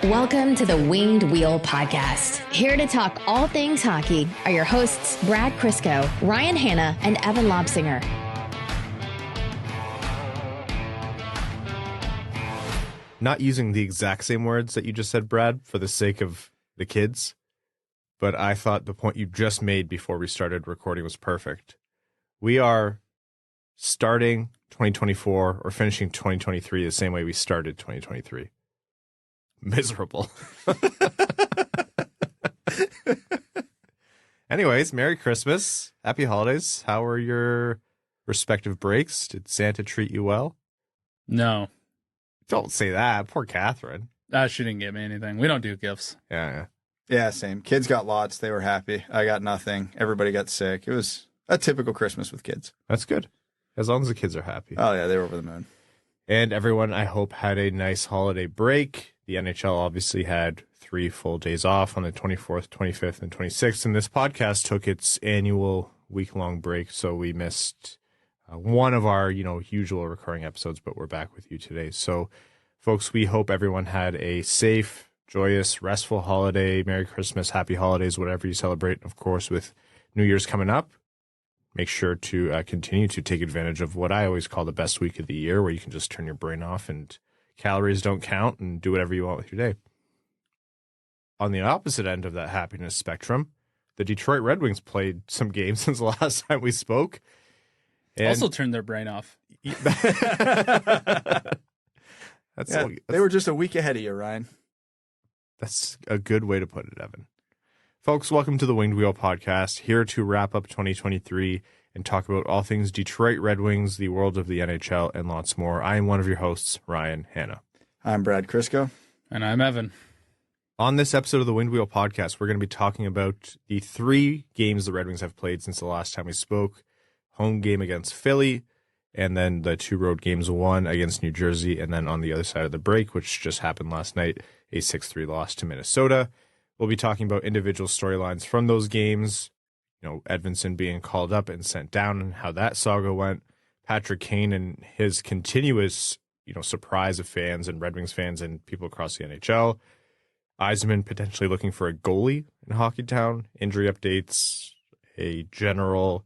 Welcome to the Winged Wheel Podcast. Here to talk all things hockey are your hosts, Brad Crisco, Ryan Hanna, and Evan Lobsinger. Not using the exact same words that you just said, Brad, for the sake of the kids, but I thought the point you just made before we started recording was perfect. We are starting 2024 or finishing 2023 the same way we started 2023. Miserable. Anyways, Merry Christmas. Happy holidays. How were your respective breaks? Did Santa treat you well? No. Don't say that. Poor Catherine. She didn't get me anything. We don't do gifts. Yeah, same. Kids got lots. They were happy. I got nothing. Everybody got sick. It was a typical Christmas with kids. That's good. As long as the kids are happy. Oh, yeah, they were over the moon. And everyone, I hope, had a nice holiday break. The NHL obviously had 3 full days off on the 24th, 25th, and 26th, and this podcast took its annual week-long break, so we missed one of our, usual recurring episodes, but we're back with you today. So, folks, we hope everyone had a safe, joyous, restful holiday. Merry Christmas, happy holidays, whatever you celebrate. Of course, with New Year's coming up, make sure to continue to take advantage of what I always call the best week of the year, where you can just turn your brain off and calories don't count and do whatever you want with your day. On the opposite end of that happiness spectrum, the Detroit Red Wings played some games since the last time we spoke. And also turned their brain off. They were just a week ahead of you, Ryan. That's a good way to put it, Evan. Folks, welcome to the Winged Wheel Podcast, here to wrap up 2023 and talk about all things Detroit Red Wings, the world of the NHL, and lots more. I am one of your hosts, Ryan Hanna. I'm Brad Crisco. And I'm Evan. On this episode of the Winged Wheel Podcast, we're going to be talking about the 3 games the Red Wings have played since the last time we spoke. Home game against Philly, and then the 2 road games, one against New Jersey, and then on the other side of the break, which just happened last night, a 6-3 loss to Minnesota. We'll be talking about individual storylines from those games, Edvinsson being called up and sent down and how that saga went, Patrick Kane and his continuous, surprise of fans and Red Wings fans and people across the NHL, Yzerman potentially looking for a goalie in Hockeytown, injury updates, a general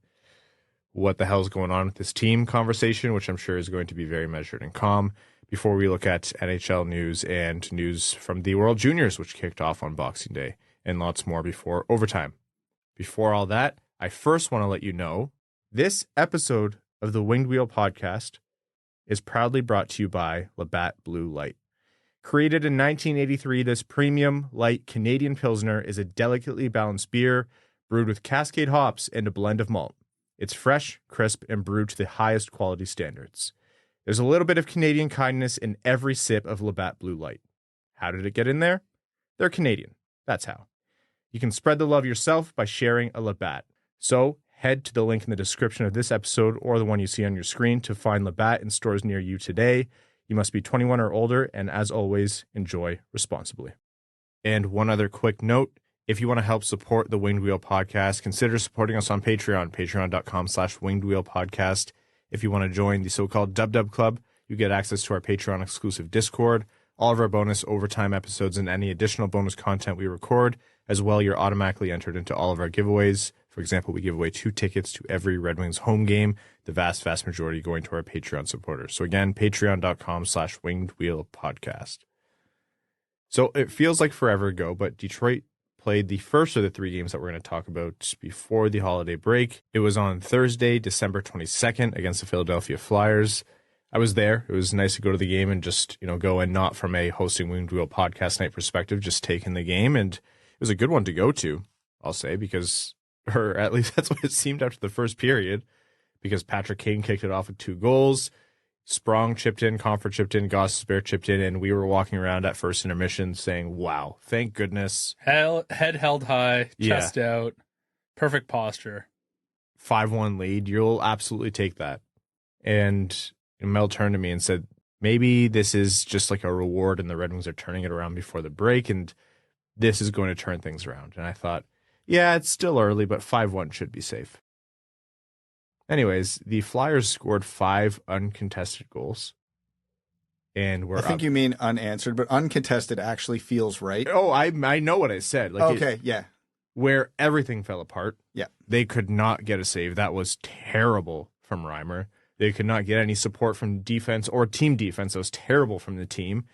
what the hell's going on with this team conversation, which I'm sure is going to be very measured and calm, before we look at NHL news and news from the World Juniors, which kicked off on Boxing Day, and lots more before overtime. Before all that, I first want to let you know this episode of the Winged Wheel Podcast is proudly brought to you by Labatt Blue Light. Created in 1983, this premium light Canadian Pilsner is a delicately balanced beer brewed with Cascade hops and a blend of malt. It's fresh, crisp, and brewed to the highest quality standards. There's a little bit of Canadian kindness in every sip of Labatt Blue Light. How did it get in there? They're Canadian. That's how. You can spread the love yourself by sharing a Labatt. So head to the link in the description of this episode or the one you see on your screen to find Labatt in stores near you today. You must be 21 or older, and as always, enjoy responsibly. And one other quick note, if you want to help support the Winged Wheel Podcast, consider supporting us on Patreon, patreon.com/Winged Wheel Podcast. If you want to join the so-called Dub Club, you get access to our Patreon exclusive Discord, all of our bonus overtime episodes, and any additional bonus content we record. As well, you're automatically entered into all of our giveaways. For example, we give away 2 tickets to every Red Wings home game, the vast majority going to our Patreon supporters. So again, patreon.com/Winged Wheel Podcast. So it feels like forever ago, but Detroit played the first of the 3 games that we're going to talk about before the holiday break. It was on Thursday, December 22nd against the Philadelphia Flyers. I was there. It was nice to go to the game and just, go in, not from a hosting Winged Wheel Podcast night perspective, just taking the game. And it was a good one to go to, I'll say, because, or at least that's what it seemed after the first period, because Patrick Kane kicked it off with 2 goals. Sprong chipped in, Compher chipped in, Gossespierre chipped in, and we were walking around at first intermission saying, wow, thank goodness. Head held high, chest out, perfect posture. 5-1 lead, you'll absolutely take that. And Mel turned to me and said, maybe this is just like a reward and the Red Wings are turning it around before the break, and this is going to turn things around. And I thought, yeah, it's still early, but 5-1 should be safe. Anyways, the Flyers scored 5 uncontested goals. and we're I think you mean unanswered, but uncontested actually feels right. Oh, I know what I said. Okay, yeah. Where everything fell apart. Yeah. They could not get a save. That was terrible from Reimer. They could not get any support from defense or team defense. That was terrible from the team.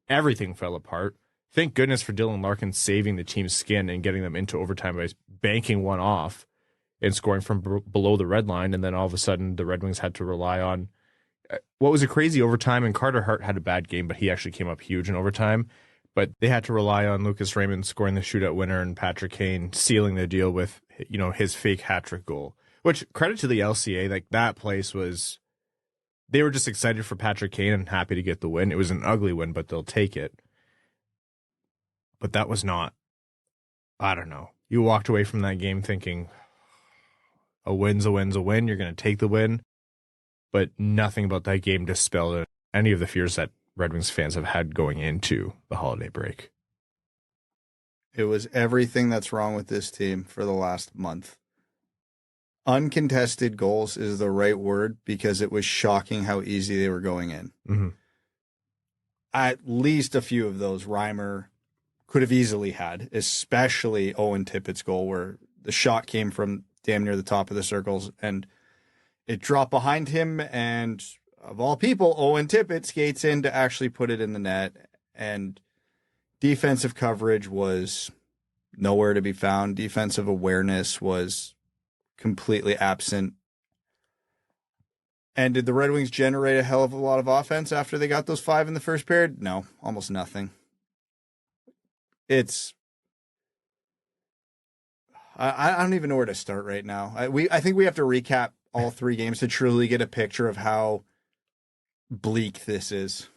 Everything fell apart. Thank goodness for Dylan Larkin saving the team's skin and getting them into overtime by banking one off and scoring from below the red line. And then all of a sudden, the Red Wings had to rely on what was a crazy overtime. And Carter Hart had a bad game, but he actually came up huge in overtime. But they had to rely on Lucas Raymond scoring the shootout winner and Patrick Kane sealing the deal with, his fake hat-trick goal. Which, credit to the LCA, that place was, they were just excited for Patrick Kane and happy to get the win. It was an ugly win, but they'll take it. But that was not, I don't know. You walked away from that game thinking, a win's a win's a win. You're going to take the win. But nothing about that game dispelled any of the fears that Red Wings fans have had going into the holiday break. It was everything that's wrong with this team for the last month. Uncontested goals is the right word because it was shocking how easy they were going in. Mm-hmm. At least a few of those Reimer could have easily had, especially Owen Tippett's goal where the shot came from damn near the top of the circles and it dropped behind him, and of all people, Owen Tippett skates in to actually put it in the net, and defensive coverage was nowhere to be found. Defensive awareness was completely absent. And did the Red Wings generate a hell of a lot of offense after they got those 5 in the first period? No, almost nothing. I don't even know where to start right now. I think we have to recap all 3 games to truly get a picture of how bleak this is.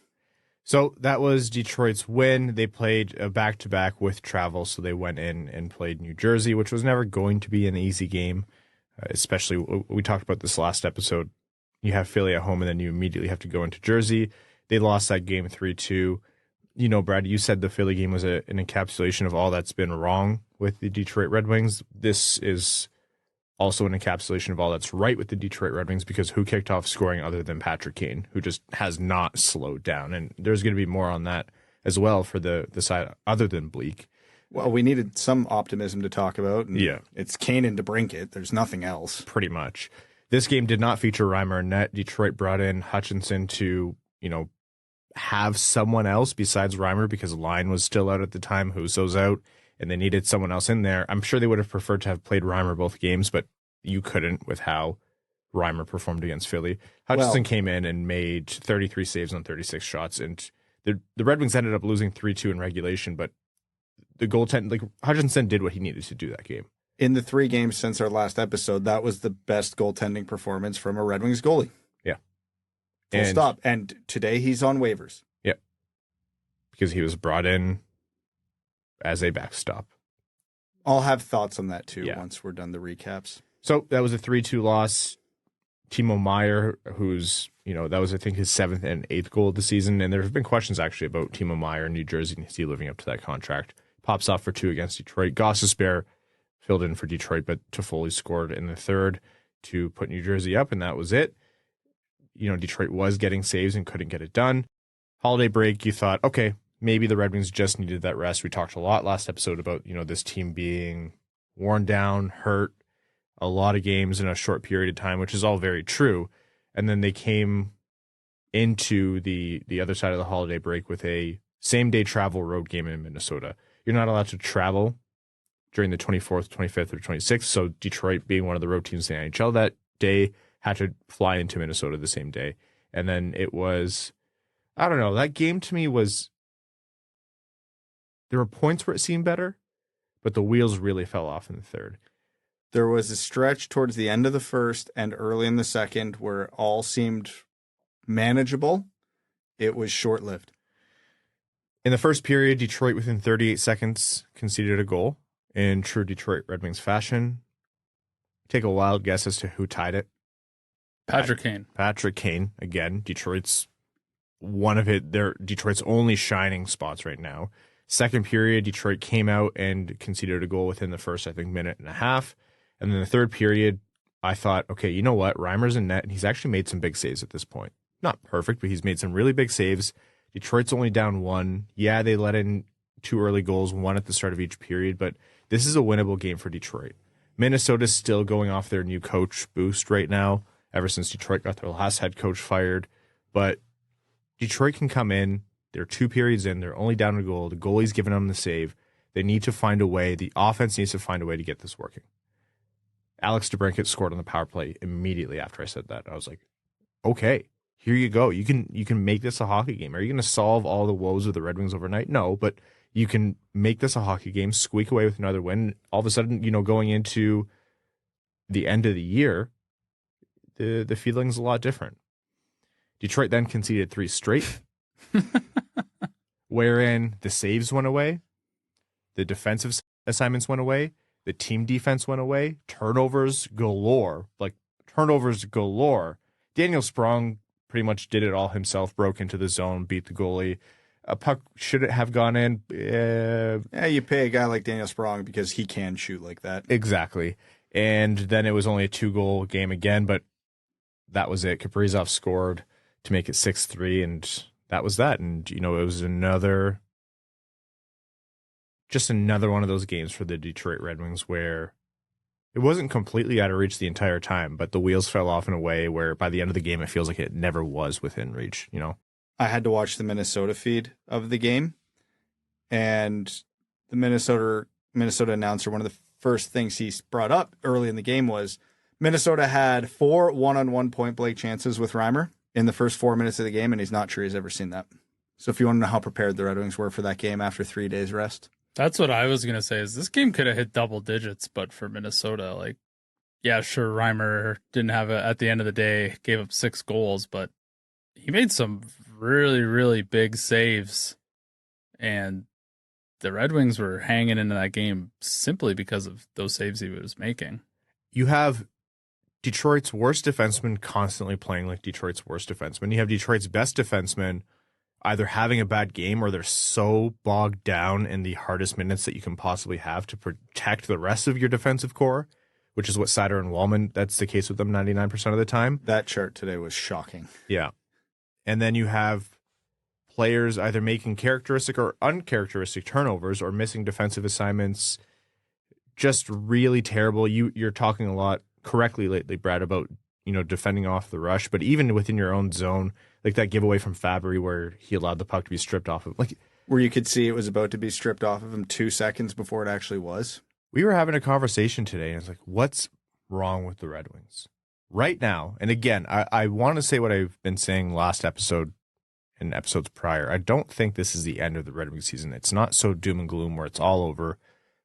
So that was Detroit's win. They played a back-to-back with travel, so they went in and played New Jersey, which was never going to be an easy game, especially we talked about this last episode. You have Philly at home, and then you immediately have to go into Jersey. They lost that game 3-2. Brad, you said the Philly game was an encapsulation of all that's been wrong with the Detroit Red Wings. This is also an encapsulation of all that's right with the Detroit Red Wings, because who kicked off scoring other than Patrick Kane, who just has not slowed down. And there's going to be more on that as well for the side other than bleak. Well, we needed some optimism to talk about. And yeah. It's Kane and DeBrincat. There's nothing else. Pretty much. This game did not feature Reimer in net. Detroit brought in Hutchinson to, have someone else besides Reimer because Lyon was still out at the time, Husso's out, and they needed someone else in there. I'm sure they would have preferred to have played Reimer both games, but you couldn't with how Reimer performed against Philly. Hutchinson came in and made 33 saves on 36 shots, and the Red Wings ended up losing 3-2 in regulation, but the goaltender, Hutchinson did what he needed to do that game. In the 3 games since our last episode, that was the best goaltending performance from a Red Wings goalie. Yeah. Full stop. And today he's on waivers. Yeah. Because he was brought in as a backstop. I'll have thoughts on that too once we're done the recaps. So that was a 3-2 loss. Timo Meier, who's, that was, I think, his 7th and 8th goal of the season. And there have been questions actually about Timo Meier in New Jersey and is he living up to that contract. Pops off for 2 against Detroit. Gostisbehere filled in for Detroit, but Toffoli scored in the 3rd to put New Jersey up, and that was it. Detroit was getting saves and couldn't get it done. Holiday break, you thought, okay, maybe the Red Wings just needed that rest. We talked a lot last episode about, this team being worn down, hurt, a lot of games in a short period of time, which is all very true. And then they came into the other side of the holiday break with a same-day travel road game in Minnesota. You're not allowed to travel during the 24th, 25th, or 26th, so Detroit, being one of the road teams in the NHL that day, had to fly into Minnesota the same day. And then it was, I don't know, that game to me was, there were points where it seemed better, but the wheels really fell off in the 3rd. There was a stretch towards the end of the 1st and early in the 2nd where it all seemed manageable. It was short-lived. In the first period, Detroit within 38 seconds conceded a goal in true Detroit Red Wings fashion. Take a wild guess as to who tied it. Patrick Kane. Patrick Kane, again, Detroit's only shining spots right now. Second period, Detroit came out and conceded a goal within the first, I think, minute and a half. And then the third period, I thought, okay, you know what? Reimer's in net, and he's actually made some big saves at this point. Not perfect, but he's made some really big saves. Detroit's only down 1. Yeah, they let in 2 early goals, 1 at the start of each period, but this is a winnable game for Detroit. Minnesota's still going off their new coach boost right now, ever since Detroit got their last head coach fired. But Detroit can come in. They're 2 periods in. They're only down a goal. The goalie's giving them the save. They need to find a way. The offense needs to find a way to get this working. Alex DeBrincat scored on the power play immediately after I said that. I was like, okay, here you go. You can make this a hockey game. Are you going to solve all the woes of the Red Wings overnight? No, but you can make this a hockey game, squeak away with another win. All of a sudden, going into the end of the year, the feeling's a lot different. Detroit then conceded 3 straight, wherein the saves went away, the defensive assignments went away, the team defense went away, turnovers galore. Daniel Sprong pretty much did it all himself, broke into the zone, beat the goalie. A puck should it have gone in? Yeah, you pay a guy like Daniel Sprong because he can shoot like that. Exactly. And then it was only a 2-goal game again, but that was it. Kaprizov scored to make it 6-3, and that was that. And, it was another one of those games for the Detroit Red Wings where it wasn't completely out of reach the entire time, but the wheels fell off in a way where by the end of the game, it feels like it never was within reach, I had to watch the Minnesota feed of the game, and the Minnesota announcer, one of the first things he brought up early in the game was Minnesota had 4 one-on-one point blank chances with Reimer in the first 4 minutes of the game, and he's not sure he's ever seen that. So if you want to know how prepared the Red Wings were for that game after 3 days rest. That's what I was going to say, is this game could have hit double digits, but for Minnesota, sure, Reimer didn't have it at the end of the day, gave up 6 goals, but he made some really, really big saves, and the Red Wings were hanging into that game simply because of those saves he was making. You have Detroit's worst defenseman constantly playing like Detroit's worst defenseman. You have Detroit's best defenseman either having a bad game or they're so bogged down in the hardest minutes that you can possibly have to protect the rest of your defensive core, which is what Seider and Walman, that's the case with them 99% of the time. That chart today was shocking. Yeah. And then you have players either making characteristic or uncharacteristic turnovers or missing defensive assignments. Just really terrible. You're talking a lot correctly lately, Brad, about defending off the rush, but even within your own zone, like that giveaway from Fabbri where he allowed the puck to be stripped off of, where you could see it was about to be stripped off of him 2 seconds before it actually was. We were having a conversation today, and it's like, what's wrong with the Red Wings right now? And again, I want to say what I've been saying last episode and episodes prior. I don't think this is the end of the Red Wings season. It's not so doom and gloom where it's all over.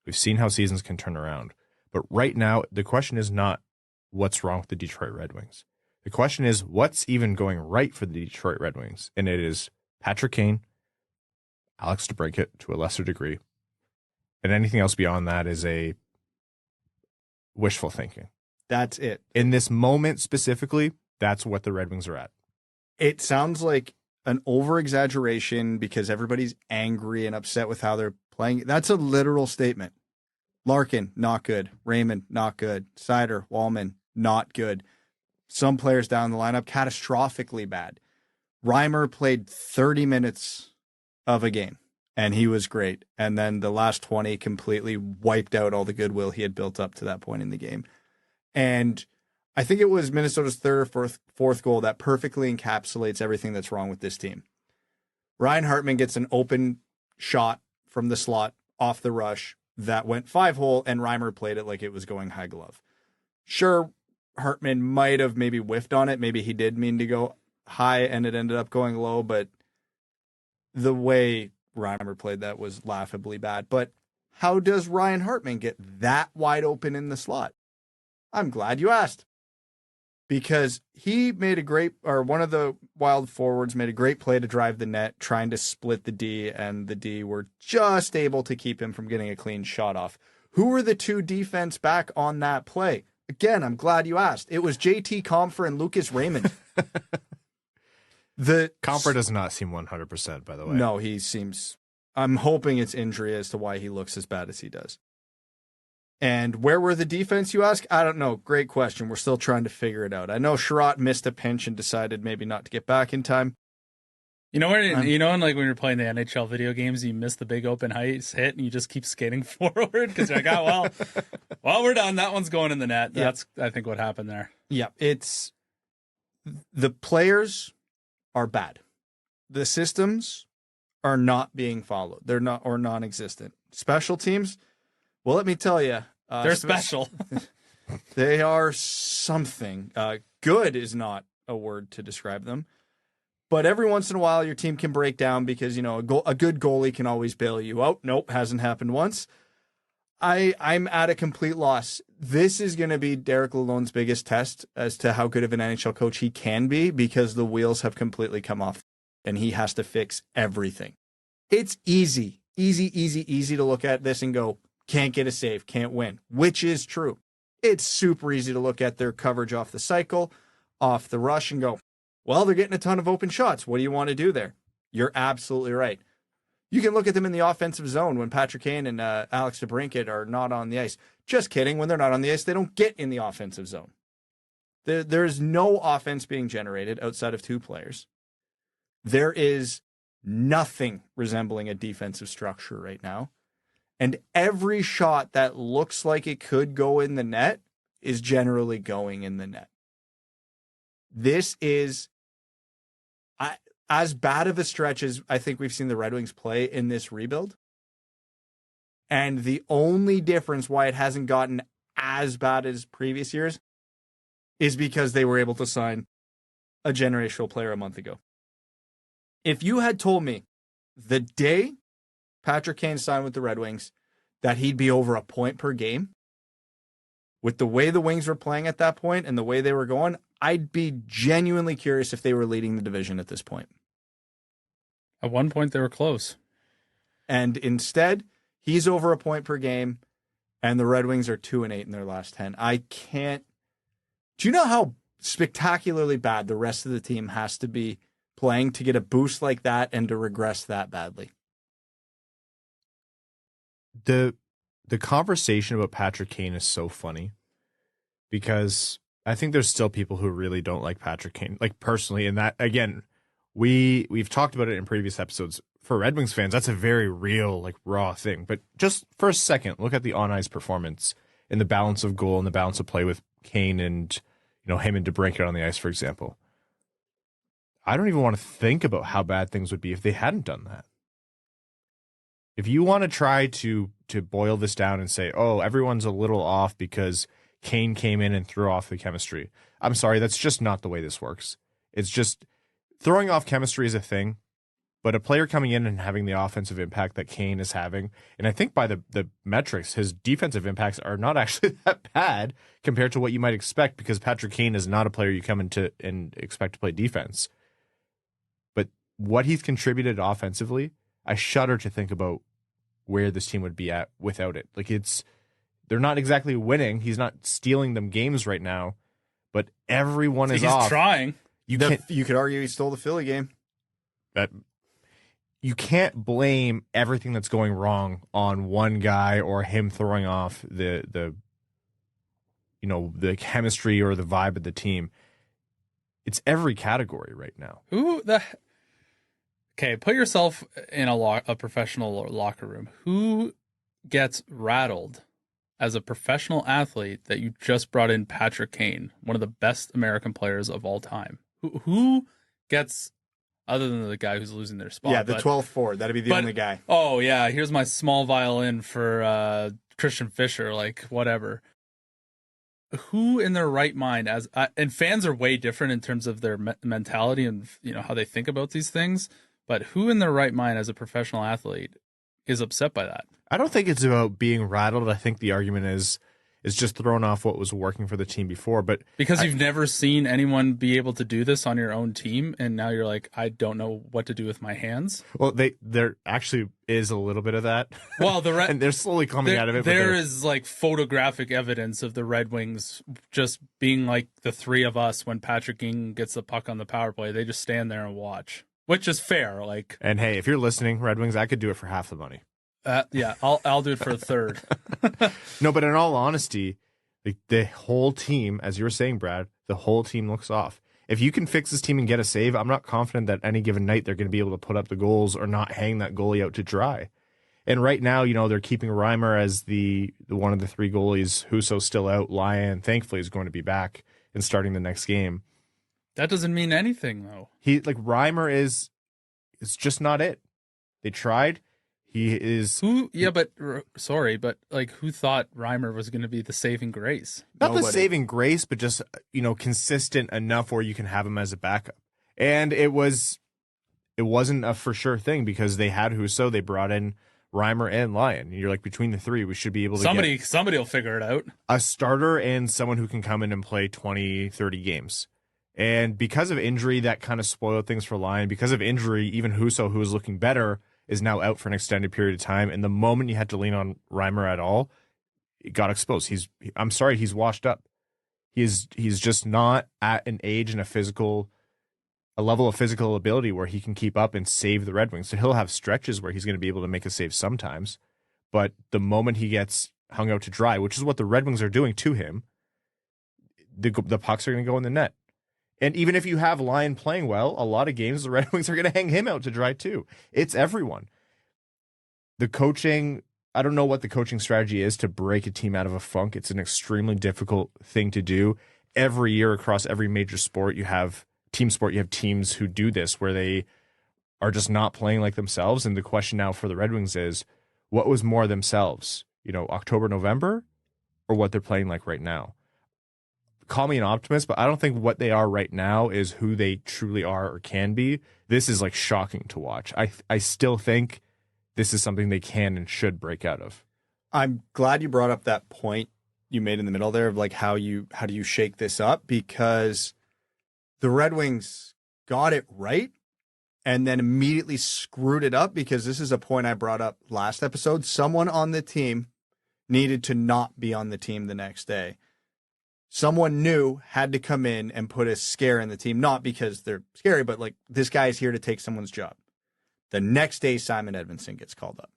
We've seen how seasons can turn around. But right now, the question is not what's wrong with the Detroit Red Wings. The question is what's even going right for the Detroit Red Wings. And it is Patrick Kane, Alex DeBrincat to a lesser degree. And anything else beyond that is a wishful thinking. That's it. In this moment specifically, that's what the Red Wings are at. It sounds like an over-exaggeration because everybody's angry and upset with how they're playing. That's a literal statement. Larkin, not good. Raymond, not good. Seider, Walman, not good. Some players down the lineup, catastrophically bad. Reimer played 30 minutes of a game, and he was great. And then the last 20 completely wiped out all the goodwill he had built up to that point in the game. And I think it was Minnesota's third or fourth goal that perfectly encapsulates everything that's wrong with this team. Ryan Hartman gets an open shot from the slot off the rush that went 5-hole, and Reimer played it like it was going high glove. Sure, Hartman might have maybe whiffed on it. Maybe he did mean to go high and it ended up going low, but the way Reimer played that was laughably bad. But how does Ryan Hartman get that wide open in the slot? I'm glad you asked. Because he made one of the Wild forwards made a great play to drive the net, trying to split the D, and the D were just able to keep him from getting a clean shot off. Who were the 2 defense back on that play? Again, I'm glad you asked. It was JT Compher and Lucas Raymond. Compher does not seem 100%, by the way. No, he seems... I'm hoping it's injury as to why he looks as bad as he does. And where were the defense, you ask? I don't know. Great question. We're still trying to figure it out. I know Sherratt missed a pinch and decided maybe not to get back in time. You know when like when you're playing the NHL video games, you miss the big open ice hit and you just keep skating forward because you're like, oh well, we're done. That one's going in the net. That's I think what happened there. Yeah, it's the players are bad. The systems are not being followed. They're not or non-existent. Special teams, well, let me tell you, they're special. They are something. Good is not a word to describe them. But every once in a while, your team can break down because, a good goalie can always bail you out. Nope, hasn't happened once. I'm at a complete loss. This is going to be Derek Lalonde's biggest test as to how good of an NHL coach he can be because the wheels have completely come off and he has to fix everything. It's easy to look at this and go, can't get a save, can't win, which is true. It's super easy to look at their coverage off the cycle, off the rush and go, well, they're getting a ton of open shots. What do you want to do there? You're absolutely right. You can look at them in the offensive zone when Patrick Kane and Alex DeBrincat are not on the ice. Just kidding. When they're not on the ice, they don't get in the offensive zone. There's no offense being generated outside of two players. There is nothing resembling a defensive structure right now. And every shot that looks like it could go in the net is generally going in the net. This is as bad of a stretch as I think we've seen the Red Wings play in this rebuild. And the only difference why it hasn't gotten as bad as previous years is because they were able to sign a generational player a month ago. If you had told me the day Patrick Kane signed with the Red Wings that he'd be over a point per game, with the way the Wings were playing at that point and the way they were going, I'd be genuinely curious if they were leading the division at this point. At one point, they were close. And instead, he's over a point per game, and the Red Wings are 2-8 in their last 10. I can't... Do you know how spectacularly bad the rest of the team has to be playing to get a boost like that and to regress that badly? The conversation about Patrick Kane is so funny because I think there's still people who really don't like Patrick Kane, like personally. And that, again, we've talked about it in previous episodes. For Red Wings fans, that's a very real, like, raw thing. But just for a second, look at the on-ice performance and the balance of goal and the balance of play with Kane and, him and DeBrincat on the ice, for example. I don't even want to think about how bad things would be if they hadn't done that. If you want to try to boil this down and say, oh, everyone's a little off because Kane came in and threw off the chemistry. I'm sorry, that's just not the way this works. It's just throwing off chemistry is a thing, but a player coming in and having the offensive impact that Kane is having, and I think by the metrics, his defensive impacts are not actually that bad compared to what you might expect because Patrick Kane is not a player you come into and expect to play defense. But what he's contributed offensively, I shudder to think about where this team would be at without it. Like they're not exactly winning. He's not stealing them games right now, but everyone is off. He's trying. You could argue he stole the Philly game. That you can't blame everything that's going wrong on one guy or him throwing off the chemistry or the vibe of the team. It's every category right now. Okay, put yourself in a professional locker room. Who gets rattled as a professional athlete that you just brought in Patrick Kane, one of the best American players of all time? Who gets, other than the guy who's losing their spot? Yeah, the 12th forward. That'd be the only guy. Oh, yeah, here's my small violin for Christian Fischer, like whatever. Who in their right mind, and fans are way different in terms of their mentality and how they think about these things, but who in their right mind as a professional athlete is upset by that? I don't think it's about being rattled. I think the argument is just throwing off what was working for the team before. But because you've never seen anyone be able to do this on your own team, and now you're like, I don't know what to do with my hands. Well, there actually is a little bit of that. Well, and they're slowly coming out of it. There is like photographic evidence of the Red Wings just being like the three of us when Patrick Kane gets the puck on the power play. They just stand there and watch, which is fair. Like, and hey, if you're listening, Red Wings, I could do it for half the money. Yeah, I'll do it for a third. No, but in all honesty, the whole team, as you were saying, Brad, the whole team looks off. If you can fix this team and get a save, I'm not confident that any given night they're going to be able to put up the goals or not hang that goalie out to dry. And right now, they're keeping Reimer as the one of the three goalies. Husso's still out. Lyon, thankfully, is going to be back and starting the next game. That doesn't mean anything, though. Reimer is just not it. They tried. He is who thought Reimer was going to be the saving grace? Not the saving grace, but just consistent enough where you can have him as a backup. And it wasn't a for sure thing because they had Husso, they brought in Reimer and Lyon. You're like, between the three, we should be able to somebody will figure it out. A starter and someone who can come in and play 20, 30 games. And because of injury, that kind of spoiled things for Lyon. Because of injury, even Husso, who was looking better, is now out for an extended period of time. And the moment you had to lean on Reimer at all, it got exposed. He's washed up. He's just not at an age and a level of physical ability where he can keep up and save the Red Wings. So he'll have stretches where he's going to be able to make a save sometimes. But the moment he gets hung out to dry, which is what the Red Wings are doing to him, the pucks are going to go in the net. And even if you have Lyon playing well, a lot of games the Red Wings are going to hang him out to dry too. It's everyone. The coaching, I don't know what the coaching strategy is to break a team out of a funk. It's an extremely difficult thing to do. Every year across every major sport, you have teams who do this where they are just not playing like themselves. And the question now for the Red Wings is, what was more themselves? October, November, or what they're playing like right now? Call me an optimist, but I don't think what they are right now is who they truly are or can be. This is shocking to watch. I still think this is something they can and should break out of. I'm glad you brought up that point you made in the middle there of how do you shake this up, because the Red Wings got it right and then immediately screwed it up, because this is a point I brought up last episode. Someone on the team needed to not be on the team the next day. Someone new had to come in and put a scare in the team, not because they're scary, but this guy is here to take someone's job. The next day, Simon Edvinsson gets called up.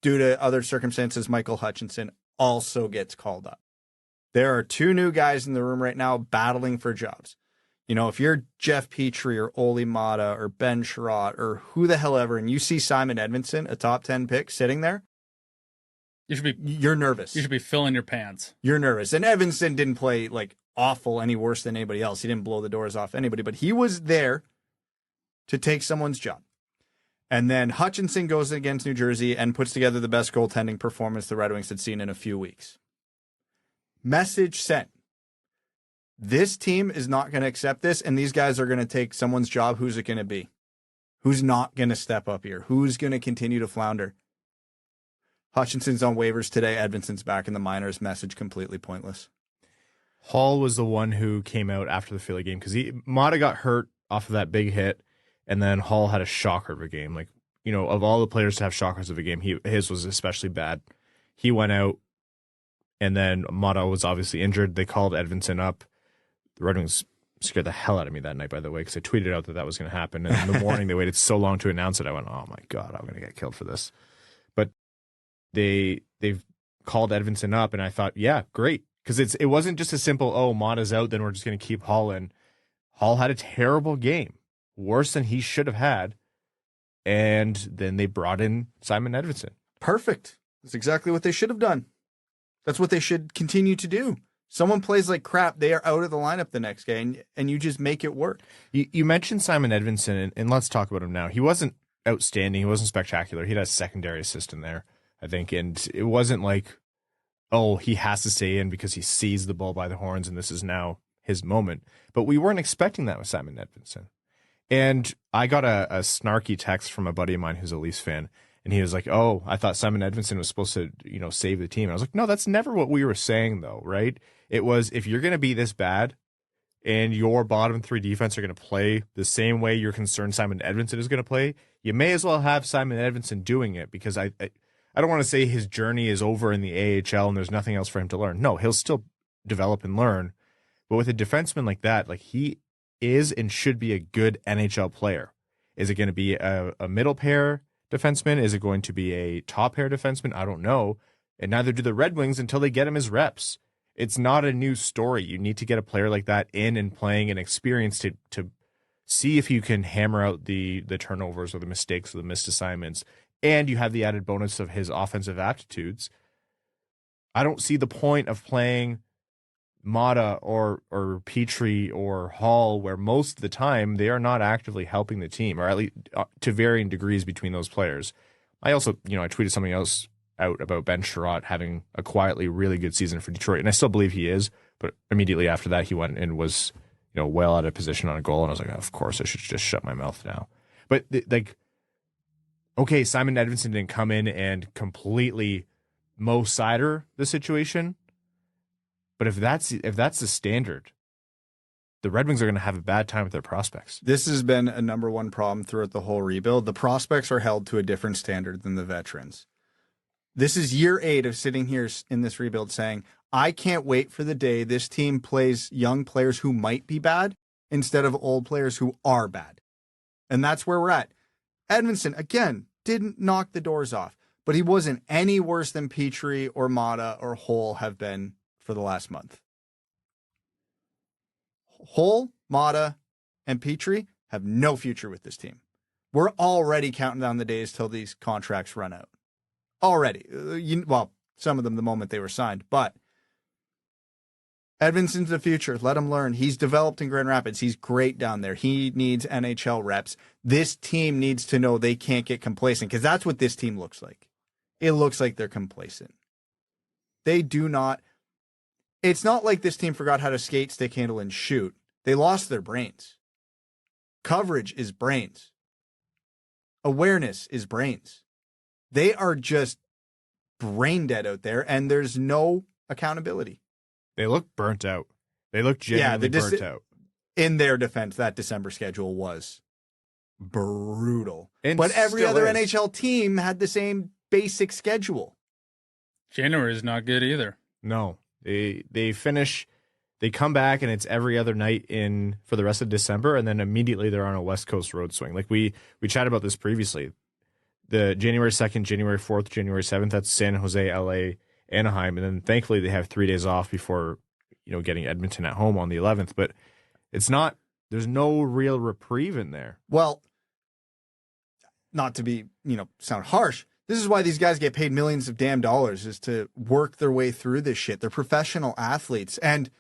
Due to other circumstances, Michael Hutchinson also gets called up. There are two new guys in the room right now battling for jobs. If you're Jeff Petrie or Olli Mata or Ben Sherratt or who the hell ever, and you see Simon Edvinsson, a top 10 pick, sitting there, you're nervous. You should be filling your pants. You're nervous. And Edvinsson didn't play awful any worse than anybody else. He didn't blow the doors off anybody, but he was there to take someone's job. And then Hutchinson goes against New Jersey and puts together the best goaltending performance the Red Wings had seen in a few weeks. Message sent. This team is not going to accept this, and these guys are going to take someone's job. Who's it going to be? Who's not going to step up here? Who's going to continue to flounder? Hutchinson's on waivers today. Edvinson's back in the minors. Message completely pointless. Hall was the one who came out after the Philly game because Mata got hurt off of that big hit, and then Hall had a shocker of a game. Of all the players to have shockers of a game, his was especially bad. He went out, and then Mata was obviously injured. They called Edvinsson up. The Red Wings scared the hell out of me that night, by the way, because I tweeted out that was going to happen. And in the morning, they waited so long to announce it. I went, oh my God, I'm going to get killed for this. But they've called Edvinsson up, and I thought, yeah, great. Because it wasn't just a simple, oh, Mata's out, then we're just going to keep Hall in. Hall had a terrible game, worse than he should have had. And then they brought in Simon Edvinsson. Perfect. That's exactly what they should have done. That's what they should continue to do. Someone plays like crap, they are out of the lineup the next game, and you just make it work. You mentioned Simon Edvinsson, and let's talk about him now. He wasn't outstanding. He wasn't spectacular. He had a secondary assist in there, I think, and it wasn't like, oh, he has to stay in because he seized the ball by the horns, and this is now his moment. But we weren't expecting that with Simon Edvinsson. And I got a snarky text from a buddy of mine who's a Leafs fan, and he was like, oh, I thought Simon Edvinsson was supposed to, save the team. And I was like, no, that's never what we were saying, though, right? It was, if you're going to be this bad and your bottom three defense are going to play the same way you're concerned Simon Edvinsson is going to play, you may as well have Simon Edvinsson doing it, because I don't want to say his journey is over in the AHL and there's nothing else for him to learn. No, he'll still develop and learn. But with a defenseman like that, he is and should be a good NHL player. Is it going to be a middle pair defenseman? Is it going to be a top pair defenseman? I don't know. And neither do the Red Wings until they get him his reps. It's not a new story. You need to get a player like that in and playing and experience to see if you can hammer out the turnovers or the mistakes or the missed assignments. And you have the added bonus of his offensive aptitudes. I don't see the point of playing Mata or Petrie or Hall, where most of the time they are not actively helping the team, or at least to varying degrees between those players. I also, I tweeted something else out about Ben Sherratt having a quietly really good season for Detroit, and I still believe he is, but immediately after that he went and was, well out of position on a goal, and I was like, of course I should just shut my mouth now. But okay, Simon Edvinsson didn't come in and completely Mo Seider the situation. But if that's the standard, the Red Wings are going to have a bad time with their prospects. This has been a number one problem throughout the whole rebuild. The prospects are held to a different standard than the veterans. This is year 8 of sitting here in this rebuild saying, I can't wait for the day this team plays young players who might be bad instead of old players who are bad. And that's where we're at. Edvinsson, again, didn't knock the doors off, but he wasn't any worse than Petrie or Mata or Hull have been for the last month. Hull, Mata, and Petrie have no future with this team. We're already counting down the days till these contracts run out. Already. Some of them the moment they were signed, but Edvinsson's the future. Let him learn. He's developed in Grand Rapids. He's great down there. He needs NHL reps. This team needs to know they can't get complacent, because that's what this team looks like. It looks like they're complacent. They do not. It's not like this team forgot how to skate, stick handle, and shoot. They lost their brains. Coverage is brains. Awareness is brains. They are just brain dead out there, and there's no accountability. They look burnt out. They look genuinely burnt out. In their defense, that December schedule was brutal. And but every other is. NHL team had the same basic schedule. January is not good either. No. They come back and it's every other night for the rest of December, and then immediately they're on a West Coast road swing. Like we chatted about this previously. The January 2nd, January 4th, January 7th, that's San Jose, LA, Anaheim, and then thankfully they have 3 days off before getting Edmonton at home on the 11th. But there's no real reprieve in there. Well, not to be sound harsh, this is why these guys get paid millions of damn dollars, is to work their way through this shit. They're professional athletes, and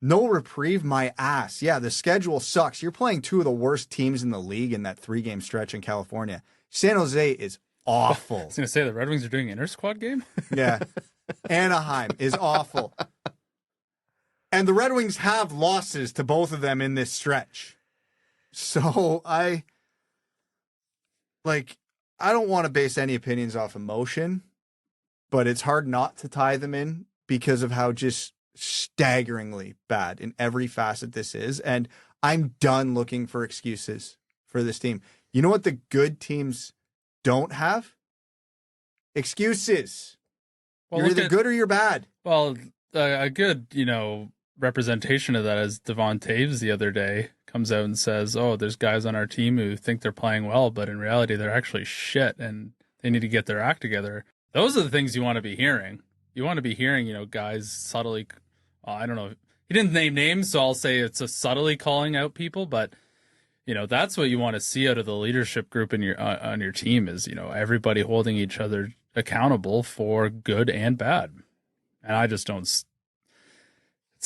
no reprieve my ass. Yeah, the schedule sucks. You're playing 2 of the worst teams in the league in that 3-game stretch in California. San Jose is awful. I was going to say, the Red Wings are doing an inter-squad game? Yeah. Anaheim is awful. And the Red Wings have losses to both of them in this stretch. So I don't want to base any opinions off emotion, but it's hard not to tie them in because of how just staggeringly bad in every facet this is. And I'm done looking for excuses for this team. You know what the good teams don't have? Excuses. Well, you're either good or you're bad. Well, a good, representation of that is Devon Taves the other day comes out and says, oh, there's guys on our team who think they're playing well, but in reality they're actually shit and they need to get their act together. Those are the things you want to be hearing. You want to be hearing, guys subtly, I don't know. He didn't name names, so I'll say it's a subtly calling out people, but that's what you want to see out of the leadership group in on your team is, everybody holding each other accountable for good and bad. And I just don't.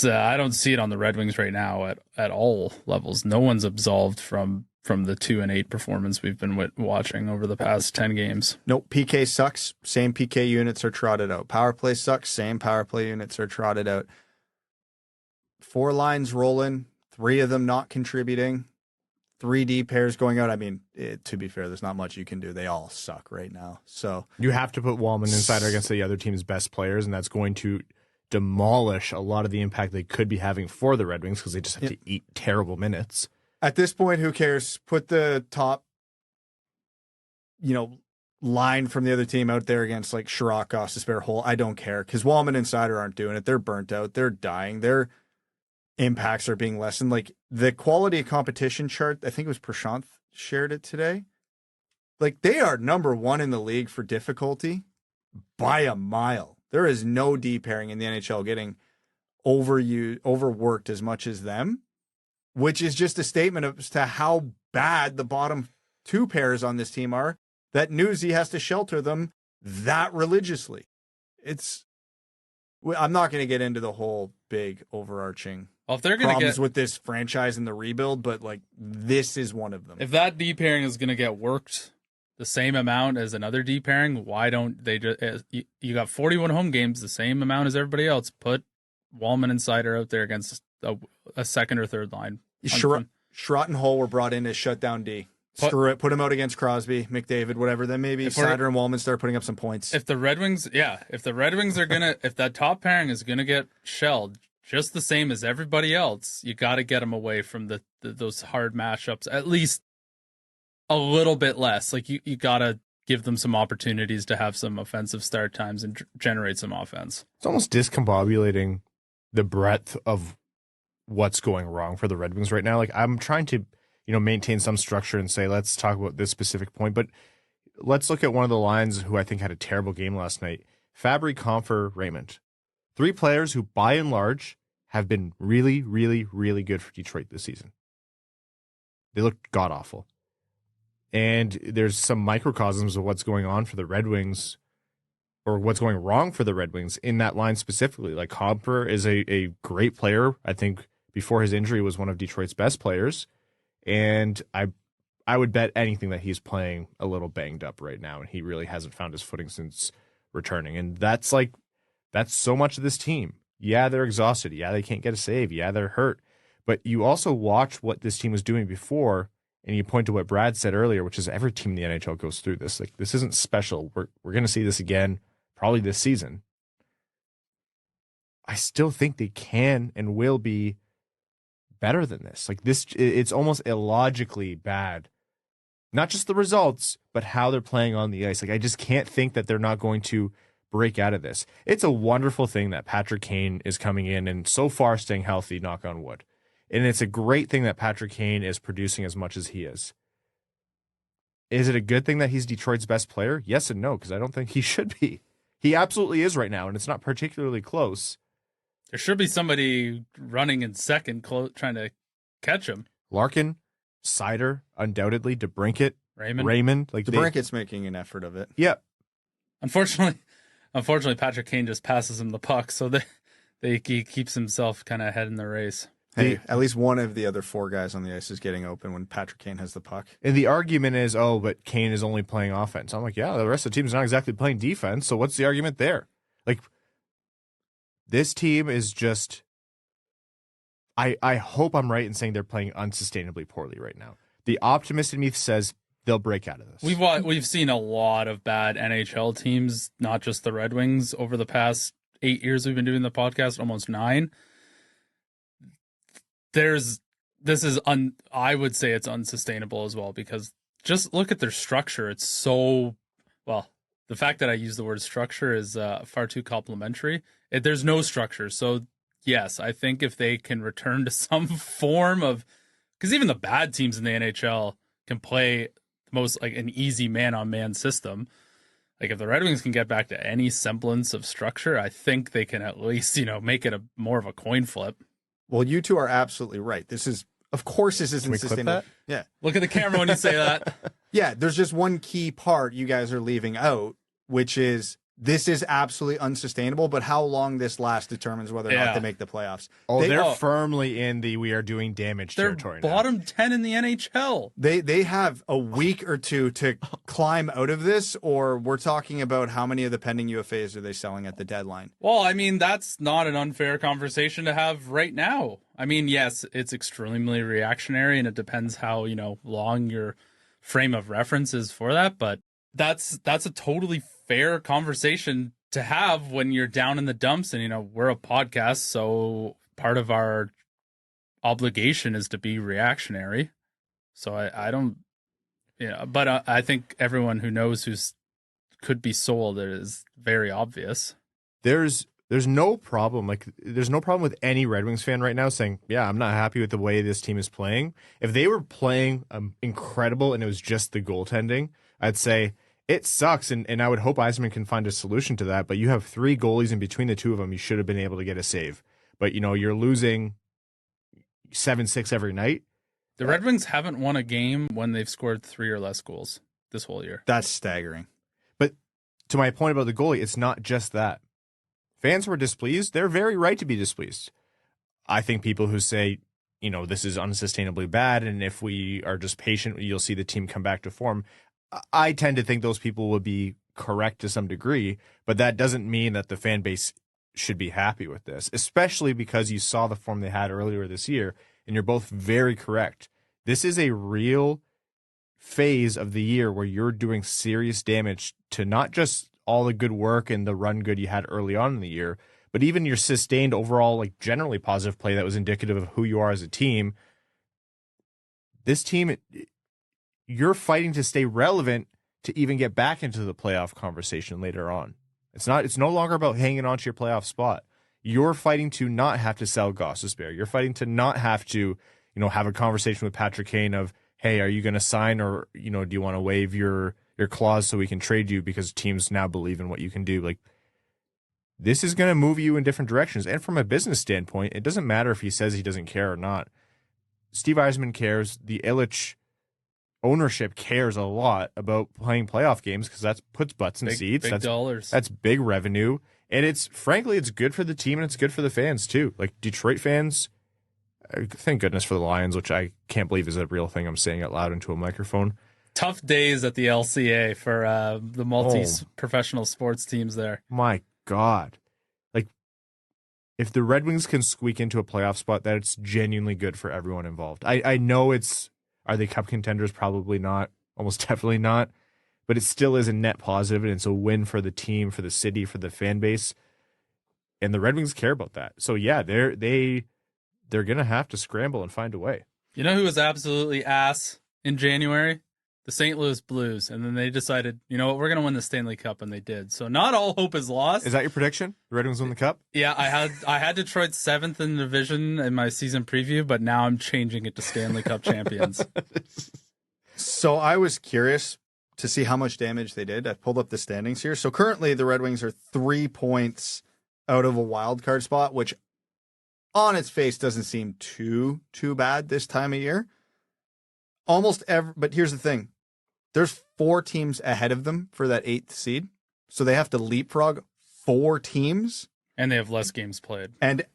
I don't see it on the Red Wings right now at all levels. No one's absolved from the 2-8 performance we've been watching over the past 10 games. Nope. PK sucks. Same PK units are trotted out. Power play sucks. Same power play units are trotted out. 4 lines rolling. 3 of them not contributing. 3D pairs going out. I mean, to be fair, there's not much you can do. They all suck right now. So you have to put Walman and Seider against the other team's best players, and that's going to demolish a lot of the impact they could be having for the Red Wings because they just have to eat terrible minutes. At this point, who cares? Put the top, line from the other team out there against like Sherratt, Gostisbehere, Hull. I don't care because Walman and Seider aren't doing it. They're burnt out. They're dying. Their impacts are being lessened. Like the quality of competition chart, I think it was Prashant shared it today. Like they are number 1 in the league for difficulty by a mile. There is no D pairing in the NHL getting overworked as much as them, which is just a statement as to how bad the bottom two pairs on this team are, that Newsy has to shelter them that religiously. I'm not going to get into the whole big overarching if they're going to problems get with this franchise and the rebuild, but like this is one of them. If that D pairing is going to get worked the same amount as another D pairing, why don't they just, you got 41 home games, the same amount as everybody else. Put Walman and Seider out there against a second or third line. Schrott and Hull were brought in as shutdown D. Screw it. Put them out against Crosby, McDavid, whatever. Then maybe Seider and Walman start putting up some points. If the Red Wings are gonna, if that top pairing is gonna get shelled just the same as everybody else, you got to get them away from those hard matchups. At least a little bit less. Like you got to give them some opportunities to have some offensive start times and generate some offense. It's almost discombobulating the breadth of what's going wrong for the Red Wings right now. Like I'm trying to, maintain some structure and say, let's talk about this specific point. But let's look at one of the lines who I think had a terrible game last night. Fabbri, Compher, Raymond. 3 players who, by and large, have been really, really, really good for Detroit this season. They looked god-awful. And there's some microcosms of what's going on for the Red Wings, or what's going wrong for the Red Wings in that line specifically. Like Compher is a great player. I think before his injury was one of Detroit's best players. And I would bet anything that he's playing a little banged up right now, and he really hasn't found his footing since returning. And that's so much of this team. Yeah, they're exhausted. Yeah, they can't get a save. Yeah, they're hurt. But you also watch what this team was doing before, and you point to what Brad said earlier, which is every team in the NHL goes through this. Like, this isn't special. We're going to see this again, probably this season. I still think they can and will be better than this. Like this, it's almost illogically bad. Not just the results, but how they're playing on the ice. Like I just can't think that they're not going to break out of this. It's a wonderful thing that Patrick Kane is coming in and so far staying healthy, knock on wood. And it's a great thing that Patrick Kane is producing as much as he is. Is it a good thing that he's Detroit's best player? Yes and no, because I don't think he should be. He absolutely is right now, and it's not particularly close. There should be somebody running in second, trying to catch him. Larkin, Seider, undoubtedly, DeBrincat, Raymond. Like DeBrincat's making an effort of it. Yeah. Unfortunately, Patrick Kane just passes him the puck, so he keeps himself kind of ahead in the race. Hey, at least one of the other 4 guys on the ice is getting open when Patrick Kane has the puck. And the argument is, but Kane is only playing offense. I'm like, yeah, the rest of the team's not exactly playing defense, so what's the argument there? Like, this team is just, I hope I'm right in saying they're playing unsustainably poorly right now. The optimist in me says they'll break out of this. We've seen a lot of bad NHL teams, not just the Red Wings, over the past 8 years we've been doing the podcast, almost 9. I would say it's unsustainable as well, because just look at their structure. It's so, the fact that I use the word structure is far too complimentary. There's no structure. So yes, I think if they can return to some form of, because even the bad teams in the NHL can play the most like an easy man-on-man system. Like if the Red Wings can get back to any semblance of structure, I think they can at least, make it more of a coin flip. Well, you two are absolutely right. Of course this isn't sustainable. Yeah. Look at the camera when you say that. Yeah, there's just one key part you guys are leaving out, which is this is absolutely unsustainable, but how long this lasts determines whether or not they make the playoffs. They're firmly in the we are doing damage territory now. They're bottom 10 in the NHL. They have a week or two to climb out of this, or we're talking about how many of the pending UFAs are they selling at the deadline. Well, I mean, that's not an unfair conversation to have right now. I mean, yes, it's extremely reactionary, and it depends how, long your frame of reference is for that, but that's a totally fair conversation to have when you're down in the dumps. And we're a podcast, so part of our obligation is to be reactionary. So I don't, but I think everyone who knows could be sold, it is very obvious. There's no problem. Like there's no problem with any Red Wings fan right now saying, yeah, I'm not happy with the way this team is playing. If they were playing incredible and it was just the goaltending, I'd say it sucks, and I would hope Yzerman can find a solution to that, but you have 3 goalies, and between the 2 of them, you should have been able to get a save. But, you're losing 7-6 every night. The Red Wings haven't won a game when they've scored 3 or less goals this whole year. That's staggering. But to my point about the goalie, it's not just that. Fans were displeased. They're very right to be displeased. I think people who say, this is unsustainably bad, and if we are just patient, you'll see the team come back to form. I tend to think those people would be correct to some degree, but that doesn't mean that the fan base should be happy with this, especially because you saw the form they had earlier this year, and you're both very correct. This is a real phase of the year where you're doing serious damage to not just all the good work and the run good you had early on in the year, but even your sustained overall, generally positive play that was indicative of who you are as a team. This team, you're fighting to stay relevant to even get back into the playoff conversation later on. It's no longer about hanging on to your playoff spot. You're fighting to not have to sell Gostisbehere. You're fighting to not have to, have a conversation with Patrick Kane of, hey, are you going to sign, or, do you want to waive your clause so we can trade you because teams now believe in what you can do? This is going to move you in different directions. And from a business standpoint, it doesn't matter if he says he doesn't care or not. Steve Yzerman cares. The Illich ownership cares a lot about playing playoff games because that puts butts in seats. Big dollars. That's big revenue. And it's good for the team and it's good for the fans too. Detroit fans, thank goodness for the Lions, which I can't believe is a real thing I'm saying out loud into a microphone. Tough days at the LCA for the multi-professional sports teams there. My God. If the Red Wings can squeak into a playoff spot, that's genuinely good for everyone involved. I know are they cup contenders? Probably not. Almost definitely not. But it still is a net positive, and it's a win for the team, for the city, for the fan base. And the Red Wings care about that. So yeah, they're going to have to scramble and find a way. You know who was absolutely ass in January? The St. Louis Blues. And then they decided, you know what, we're going to win the Stanley Cup, and they did. So not all hope is lost. Is that your prediction? The Red Wings win the Cup? Yeah, I had Detroit 7th in the division in my season preview, but now I'm changing it to Stanley Cup champions. So I was curious to see how much damage they did. I pulled up the standings here. So currently the Red Wings are 3 points out of a wild card spot, which on its face doesn't seem too bad this time of year. But here's the thing. There's 4 teams ahead of them for that 8th seed. So they have to leapfrog 4 teams. And they have less games played. And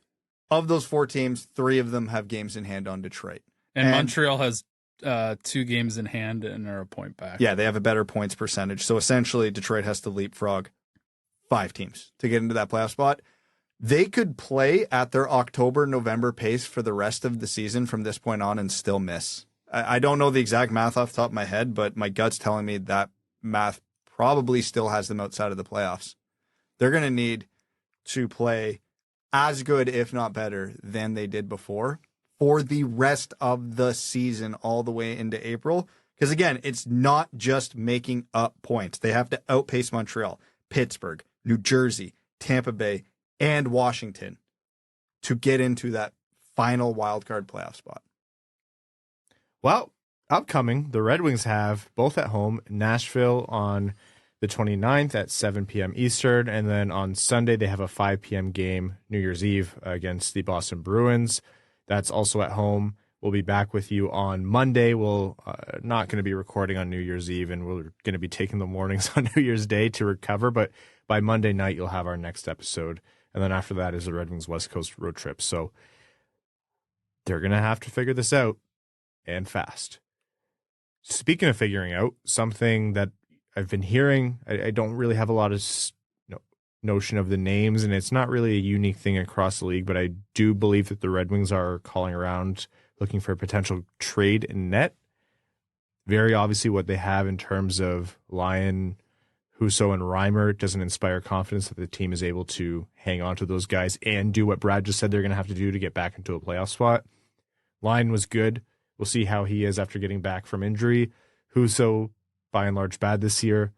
of those 4 teams, 3 of them have games in hand on Detroit. And Montreal has 2 games in hand and are a point back. Yeah, they have a better points percentage. So essentially, Detroit has to leapfrog 5 teams to get into that playoff spot. They could play at their October-November pace for the rest of the season from this point on and still miss. I don't know the exact math off the top of my head, but my gut's telling me that math probably still has them outside of the playoffs. They're going to need to play as good, if not better, than they did before for the rest of the season all the way into April. Because, again, it's not just making up points. They have to outpace Montreal, Pittsburgh, New Jersey, Tampa Bay, and Washington to get into that final wildcard playoff spot. Well, upcoming, the Red Wings have, both at home, Nashville on the 29th at 7 p.m. Eastern, and then on Sunday they have a 5 p.m. game, New Year's Eve, against the Boston Bruins. That's also at home. We'll be back with you on Monday. We'll not going to be recording on New Year's Eve, and we're going to be taking the mornings on New Year's Day to recover, but by Monday night you'll have our next episode, and then after that is the Red Wings West Coast road trip. So they're going to have to figure this out. And fast. Speaking of figuring out, something that I've been hearing, I don't really have a lot of notion of the names, and it's not really a unique thing across the league, but I do believe that the Red Wings are calling around looking for a potential trade in net. Very obviously what they have in terms of Lyon, Husso, and Reimer doesn't inspire confidence that the team is able to hang on to those guys and do what Brad just said they're going to have to do to get back into a playoff spot. Lyon was good. We'll see how he is after getting back from injury. Husso, by and large, bad this year,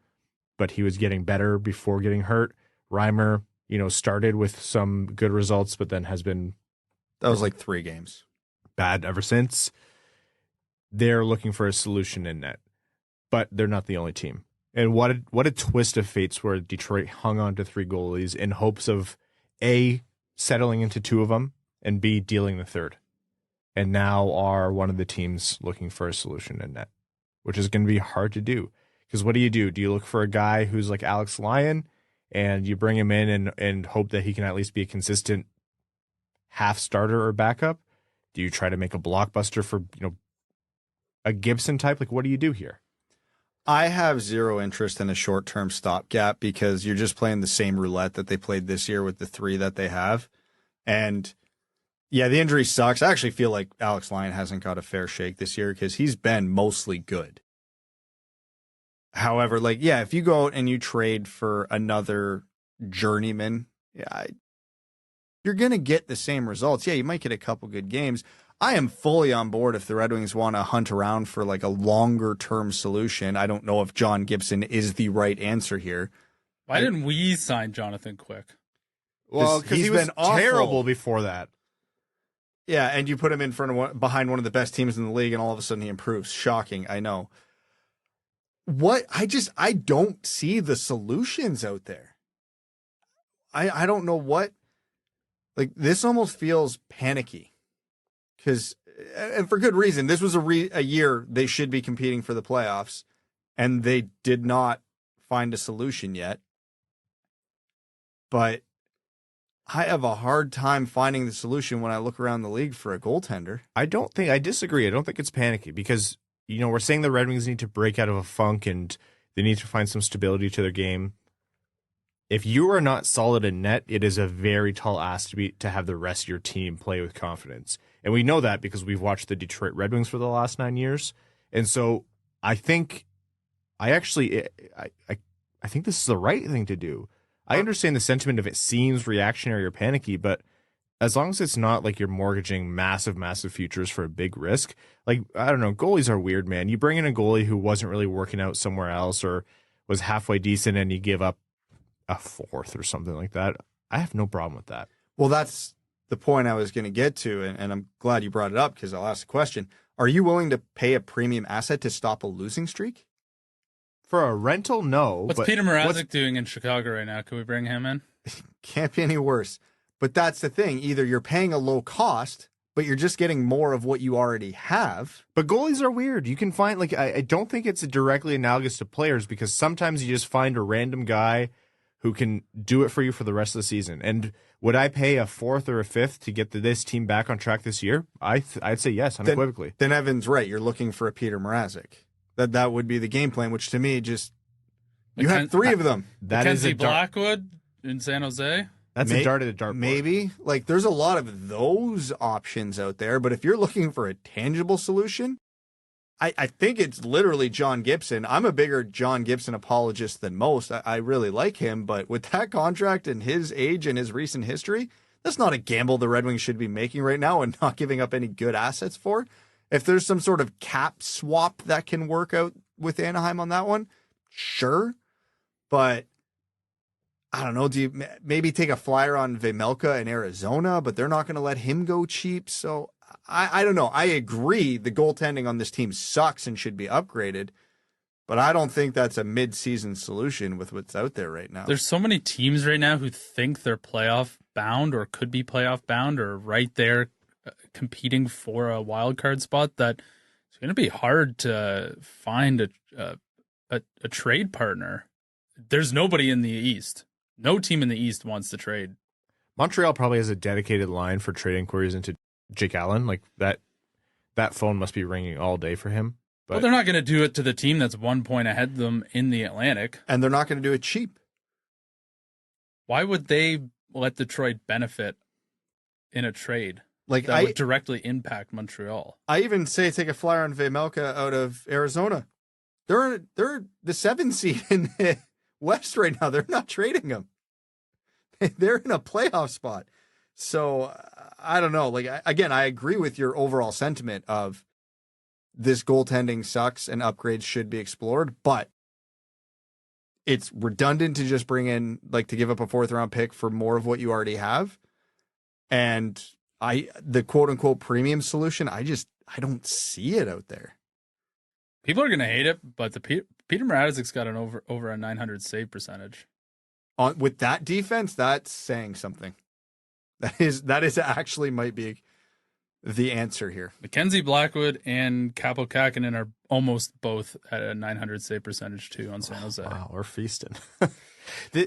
but he was getting better before getting hurt. Reimer, started with some good results, but then has been... That was like 3 games. Bad ever since. They're looking for a solution in net, but they're not the only team. And what a twist of fates where Detroit hung on to 3 goalies in hopes of, A, settling into two of them, and B, dealing the third. And now are one of the teams looking for a solution in net, which is going to be hard to do. Because what do? Do you look for a guy who's like Alex Lyon and you bring him in and hope that he can at least be a consistent half starter or backup? Do you try to make a blockbuster for, a Gibson type? Like, what do you do here? I have zero interest in a short-term stopgap because you're just playing the same roulette that they played this year with the three that they have. And yeah, the injury sucks. I actually feel like Alex Lyon hasn't got a fair shake this year because he's been mostly good. However, if you go out and you trade for another journeyman, you're going to get the same results. Yeah, you might get a couple good games. I am fully on board if the Red Wings want to hunt around for a longer term solution. I don't know if John Gibson is the right answer here. Why didn't we sign Jonathan Quick? Well, because he was terrible before that. Yeah, and you put him in behind one of the best teams in the league, and all of a sudden he improves. Shocking, I know. I don't see the solutions out there. I don't know what. This almost feels panicky. And for good reason, this was a year they should be competing for the playoffs, and they did not find a solution yet. But I have a hard time finding the solution when I look around the league for a goaltender. I disagree. I don't think it's panicky because, we're saying the Red Wings need to break out of a funk and they need to find some stability to their game. If you are not solid in net, it is a very tall ask to have the rest of your team play with confidence. And we know that because we've watched the Detroit Red Wings for the last 9 years. And so I think I think this is the right thing to do. I understand the sentiment of it seems reactionary or panicky, but as long as it's not like you're mortgaging massive, massive futures for a big risk, I don't know, goalies are weird, man. You bring in a goalie who wasn't really working out somewhere else or was halfway decent and you give up a fourth or something like that. I have no problem with that. Well, that's the point I was going to get to, and I'm glad you brought it up because I'll ask the question. Are you willing to pay a premium asset to stop a losing streak? For a rental, no. What's Peter Mrazek doing in Chicago right now? Can we bring him in? Can't be any worse. But that's the thing. Either you're paying a low cost, but you're just getting more of what you already have. But goalies are weird. You can find, I don't think it's directly analogous to players because sometimes you just find a random guy who can do it for you for the rest of the season. And would I pay a fourth or a fifth to get this team back on track this year? I'd say yes, unequivocally. Then Evan's right. You're looking for a Peter Mrazek. That would be the game plan, which to me you have three of them. That is Blackwood in San Jose. That's a dart at a dartboard. Maybe. There's a lot of those options out there, but if you're looking for a tangible solution, I think it's literally John Gibson. I'm a bigger John Gibson apologist than most. I really like him, but with that contract and his age and his recent history, that's not a gamble the Red Wings should be making right now and not giving up any good assets for. If there's some sort of cap swap that can work out with Anaheim on that one, sure. But I don't know. Do you maybe take a flyer on Vejmelka in Arizona, but they're not going to let him go cheap. So I don't know. I agree the goaltending on this team sucks and should be upgraded, but I don't think that's a mid-season solution with what's out there right now. There's so many teams right now who think they're playoff bound or could be playoff bound or right there competing for a wild card spot that it's going to be hard to find a trade partner. There's nobody in the East. No team in the East wants to trade. Montreal probably has a dedicated line for trade inquiries into Jake Allen. That phone must be ringing all day for him. But well, they're not going to do it to the team that's 1 point ahead of them in the Atlantic. And they're not going to do it cheap. Why would they let Detroit benefit in a trade that would directly impact Montreal? I even say take a flyer on Vejmelka out of Arizona. They're the 7 seed in the West right now. They're not trading him. They're in a playoff spot. So I don't know. Again, I agree with your overall sentiment of this goaltending sucks and upgrades should be explored, but it's redundant to just bring in, to give up a 4th round pick for more of what you already have. And the quote unquote premium solution, I don't see it out there. People are going to hate it, but Peter Mrazek's got an over a 900 save percentage. With that defense, that's saying something. That is actually might be the answer here. Mackenzie Blackwood and Capo Kakinen are almost both at a 900 save percentage too on San Jose. Wow, we're feasting.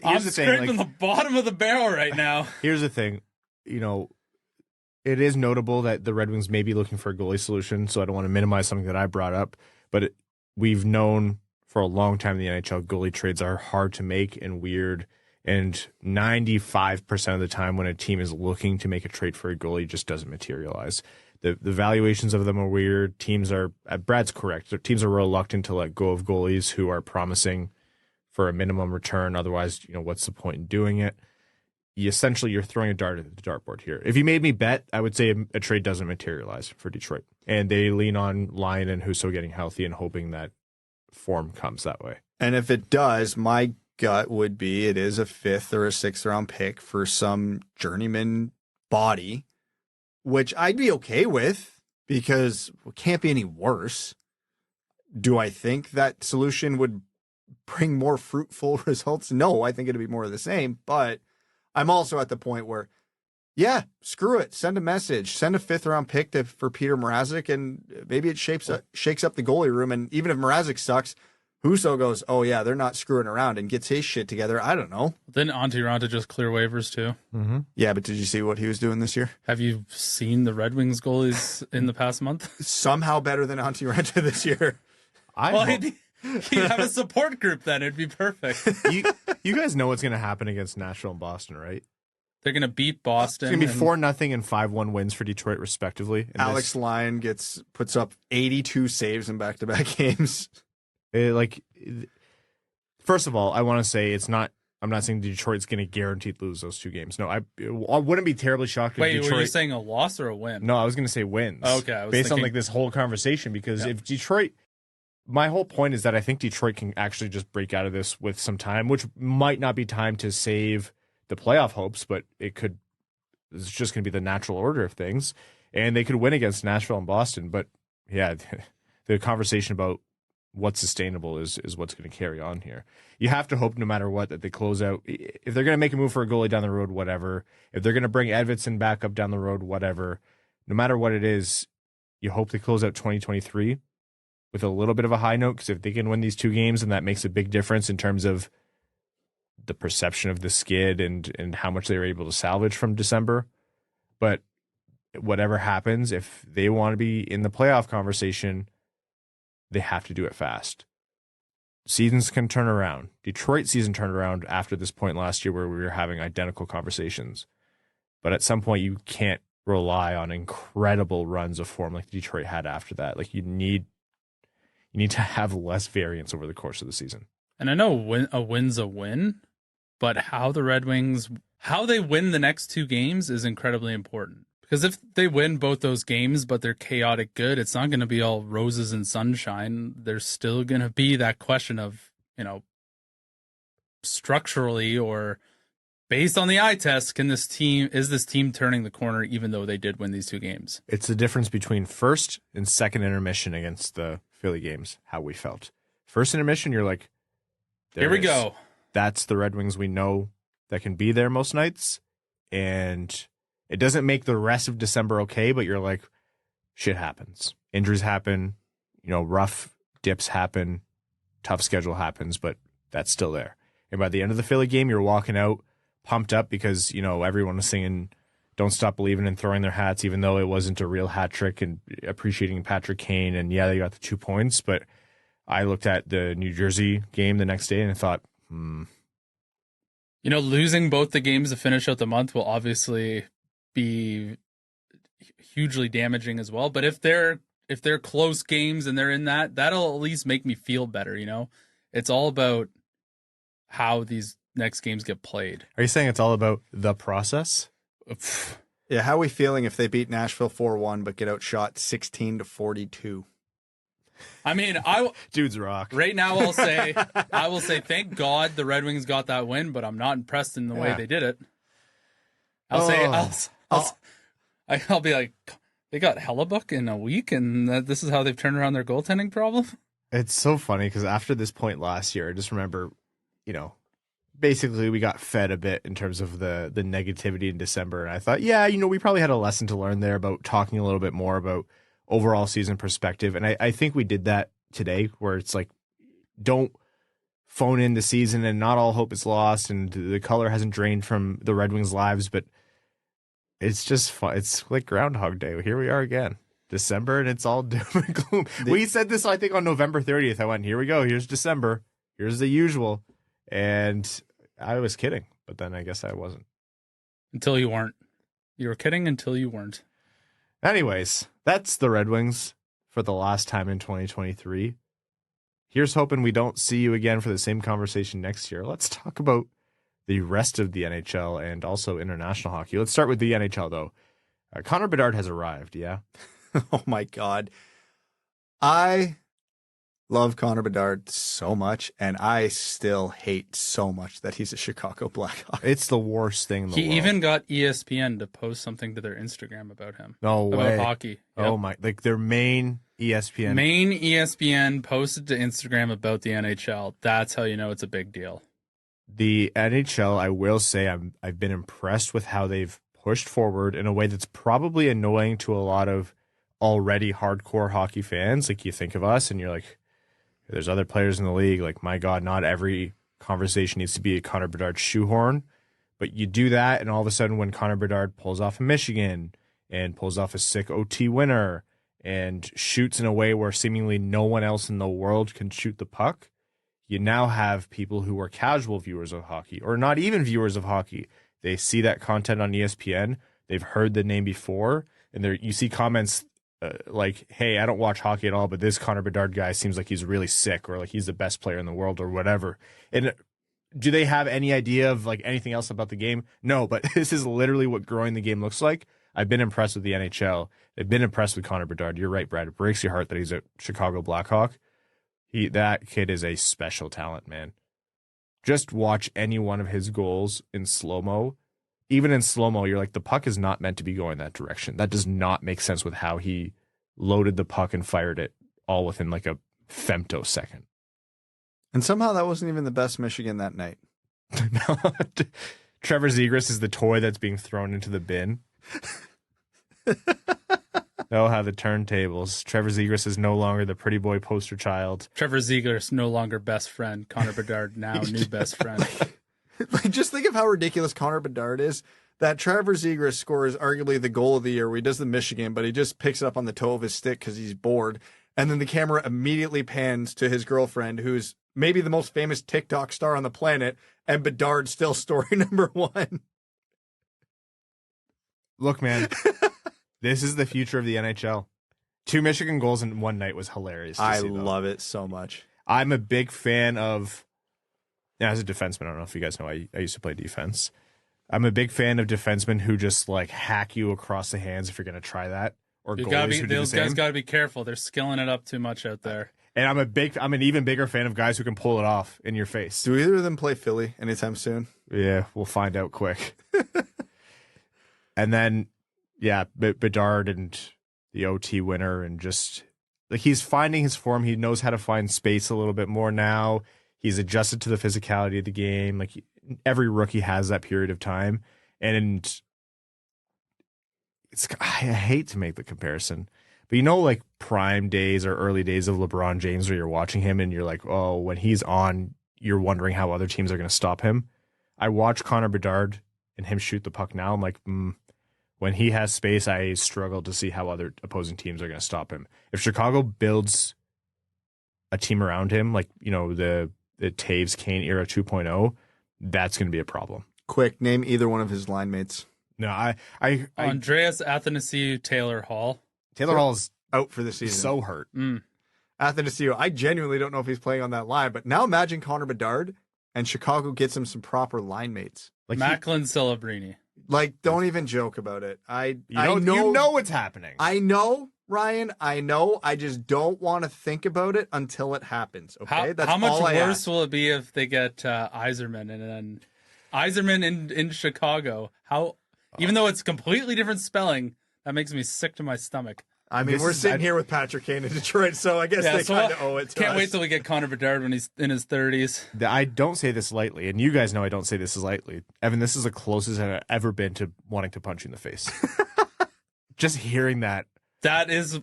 I'm scraping the bottom of the barrel right now. Here's the thing, it is notable that the Red Wings may be looking for a goalie solution, so I don't want to minimize something that I brought up, but we've known for a long time in the NHL, goalie trades are hard to make and weird, and 95% of the time when a team is looking to make a trade for a goalie, it just doesn't materialize. The valuations of them are weird. Brad's correct, teams are reluctant to let go of goalies who are promising for a minimum return. Otherwise, what's the point in doing it? You're throwing a dart at the dartboard here. If you made me bet, I would say a trade doesn't materialize for Detroit. And they lean on Lyon and Husso getting healthy and hoping that form comes that way. And if it does, my gut would be it is a 5th or a 6th round pick for some journeyman body, which I'd be okay with because it can't be any worse. Do I think that solution would bring more fruitful results? No, I think it'd be more of the same, but I'm also at the point where, yeah, screw it. Send a message. Send a 5th round pick for Peter Mrazek, and maybe it shakes up the goalie room. And even if Mrazek sucks, Husso goes, oh, yeah, they're not screwing around and gets his shit together. I don't know. Didn't Antti Raanta just clear waivers too? Mm-hmm. Yeah, but did you see what he was doing this year? Have you seen the Red Wings goalies in the past month? Somehow better than Antti Raanta this year. He'd have a support group then. It'd be perfect. You guys know what's going to happen against Nashville and Boston, right? They're going to beat Boston. It's going to be 4-0 and 5-1 wins for Detroit, respectively. And Alex Lyon puts up 82 saves in back-to-back games. First of all, I want to say I'm not saying Detroit's going to guaranteed lose those 2 games. No, I wouldn't be terribly shocked if Detroit... Wait, were you saying a loss or a win? No, I was going to say wins. Oh, okay. Based on this whole conversation, because if Detroit... My whole point is that I think Detroit can actually just break out of this with some time, which might not be time to save the playoff hopes, but it's just going to be the natural order of things. And they could win against Nashville and Boston. But yeah, the conversation about what's sustainable is what's going to carry on here. You have to hope no matter what that they close out. If they're going to make a move for a goalie down the road, whatever. If they're going to bring Edvinsson back up down the road, whatever. No matter what it is, you hope they close out 2023 with a little bit of a high note, because if they can win these 2 games, and that makes a big difference in terms of the perception of the skid and how much they were able to salvage from December. But whatever happens, if they want to be in the playoff conversation, they have to do it fast. Seasons can turn around. Detroit season turned around after this point last year where we were having identical conversations. But at some point, you can't rely on incredible runs of form like Detroit had after that. You need to have less variance over the course of the season. And I know a win's a win, but how the Red Wings, how they win the next 2 games is incredibly important. Because if they win both those games, but they're chaotic good, it's not going to be all roses and sunshine. There's still going to be that question of, structurally or based on the eye test, is this team turning the corner even though they did win these 2 games? It's the difference between first and second intermission against the Philly games, how we felt. First intermission, you're like, here we go. That's the Red Wings we know that can be there most nights. And it doesn't make the rest of December okay, but you're like, shit happens. Injuries happen, rough dips happen, tough schedule happens, but that's still there. And by the end of the Philly game, you're walking out pumped up because, everyone was singing Don't Stop Believing and throwing their hats, even though it wasn't a real hat trick, and appreciating Patrick Kane. And yeah, they got the 2 points, but I looked at the New Jersey game the next day and I thought, losing both the games to finish out the month will obviously be hugely damaging as well. But if they're close games and they're in that'll at least make me feel better. It's all about how these next games get played. Are you saying it's all about the process? Yeah, how are we feeling if they beat Nashville 4-1 but get outshot 16-42? I mean, dudes rock. Right now, I will say, thank God the Red Wings got that win, but I'm not impressed in the way they did it. I'll be like, they got Hellebuck in a week, and this is how they've turned around their goaltending problem. It's so funny because after this point last year, I just remember, basically we got fed a bit in terms of the negativity in December. And I thought, yeah, we probably had a lesson to learn there about talking a little bit more about overall season perspective. And I think we did that today, where it's like, don't phone in the season and not all hope is lost. And the color hasn't drained from the Red Wings' lives, but it's just fun. It's like Groundhog Day. Here we are again. December, and it's all doom and gloom. We said this, I think, on November 30th. I went, here we go. Here's December. Here's the usual. And I was kidding, but then I guess I wasn't. Until you weren't. You were kidding until you weren't. Anyways, that's the Red Wings for the last time in 2023. Here's hoping we don't see you again for the same conversation next year. Let's talk about the rest of the NHL and also international hockey. Let's start with the NHL, though. Connor Bedard has arrived, yeah? Oh, my God. I love Connor Bedard so much, and I still hate so much that he's a Chicago Blackhawk. It's the worst thing in the world. He even got ESPN to post something to their Instagram about him. No way. About hockey. Yep. Oh, my. Like their main ESPN. Main ESPN posted to Instagram about the NHL. That's how you know it's a big deal. The NHL, I will say, I've been impressed with how they've pushed forward in a way that's probably annoying to a lot of already hardcore hockey fans. Like, you think of us and you're like, there's other players in the league. Like, my God, not every conversation needs to be a Connor Bedard shoehorn. But you do that, and all of a sudden when Connor Bedard pulls off a Michigan and pulls off a sick OT winner and shoots in a way where seemingly no one else in the world can shoot the puck, you now have people who are casual viewers of hockey, or not even viewers of hockey. They see that content on ESPN. They've heard the name before, and you see comments like, hey, I don't watch hockey at all, but this Connor Bedard guy seems like he's really sick, or like he's the best player in the world, or whatever. And do they have any idea of like anything else about the game? No, but this is literally what growing the game looks like. I've been impressed with the NHL. I've been impressed with Connor Bedard. You're right, Brad. It breaks your heart that he's a Chicago Blackhawk. That kid is a special talent, man. Just watch any one of his goals in slow-mo. Even in slow-mo, you're like, the puck is not meant to be going that direction. That does not make sense with how he loaded the puck and fired it all within like a femtosecond. And somehow that wasn't even the best Michigan that night. No. Trevor Zegras is the toy that's being thrown into the bin. Oh, how the turntables. Trevor Zegras is no longer the pretty boy poster child. Trevor Zegras no longer best friend. Connor Bedard now new best friend. Like, just think of how ridiculous Connor Bedard is. That Trevor Zegras scores arguably the goal of the year where he does the Michigan, but he just picks it up on the toe of his stick because he's bored. And then the camera immediately pans to his girlfriend, who's maybe the most famous TikTok star on the planet, and Bedard's still story number one. Look, man, this is the future of the NHL. 2 Michigan goals in one night was hilarious to see, love it so much. I'm a big fan of, as a defenseman, I don't know if you guys know, I used to play defense. I'm a big fan of defensemen who just like hack you across the hands if you're going to try that. Or goalies who do the same. Those guys got to be careful. They're skilling it up too much out there. And I'm an even bigger fan of guys who can pull it off in your face. Do either of them play Philly anytime soon? Yeah, we'll find out quick. And then, yeah, Bedard and the OT winner, and just like he's finding his form. He knows how to find space a little bit more now. He's adjusted to the physicality of the game. Like every rookie has that period of time, and I hate to make the comparison, but like prime days or early days of LeBron James where you're watching him and you're like, oh, when he's on, you're wondering how other teams are going to stop him. I watch Connor Bedard and him shoot the puck now. I'm like, when he has space, I struggle to see how other opposing teams are going to stop him. If Chicago builds a team around him, like, the Taves Kane era 2.0, that's going to be a problem. Quick, name either one of his line mates. No, I Andreas Athanasiou, Taylor Hall. Taylor Hall's out for the season. So hurt. Athanasiou, I genuinely don't know if he's playing on that line, but now imagine Connor Bedard and Chicago gets him some proper line mates. Like Macklin Celebrini. Like, don't even joke about it. I know you know what's happening. I know, Ryan. I know. I just don't want to think about it until it happens. Okay, that's how much worse will it be if they get Yzerman and then Yzerman in Chicago? Even though it's completely different spelling, that makes me sick to my stomach. I mean, we're sitting here with Patrick Kane in Detroit, so I guess they kind of owe it to us. Can't wait till we get Connor Bedard when he's in his 30s. I don't say this lightly, and you guys know I don't say this lightly. Evan, this is the closest I've ever been to wanting to punch you in the face. Just hearing that. That is.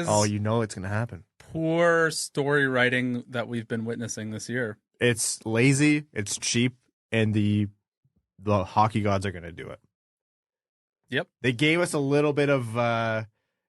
Oh, you know it's going to happen. Poor story writing that we've been witnessing this year. It's lazy, it's cheap, and the hockey gods are going to do it. Yep. They gave us a little bit of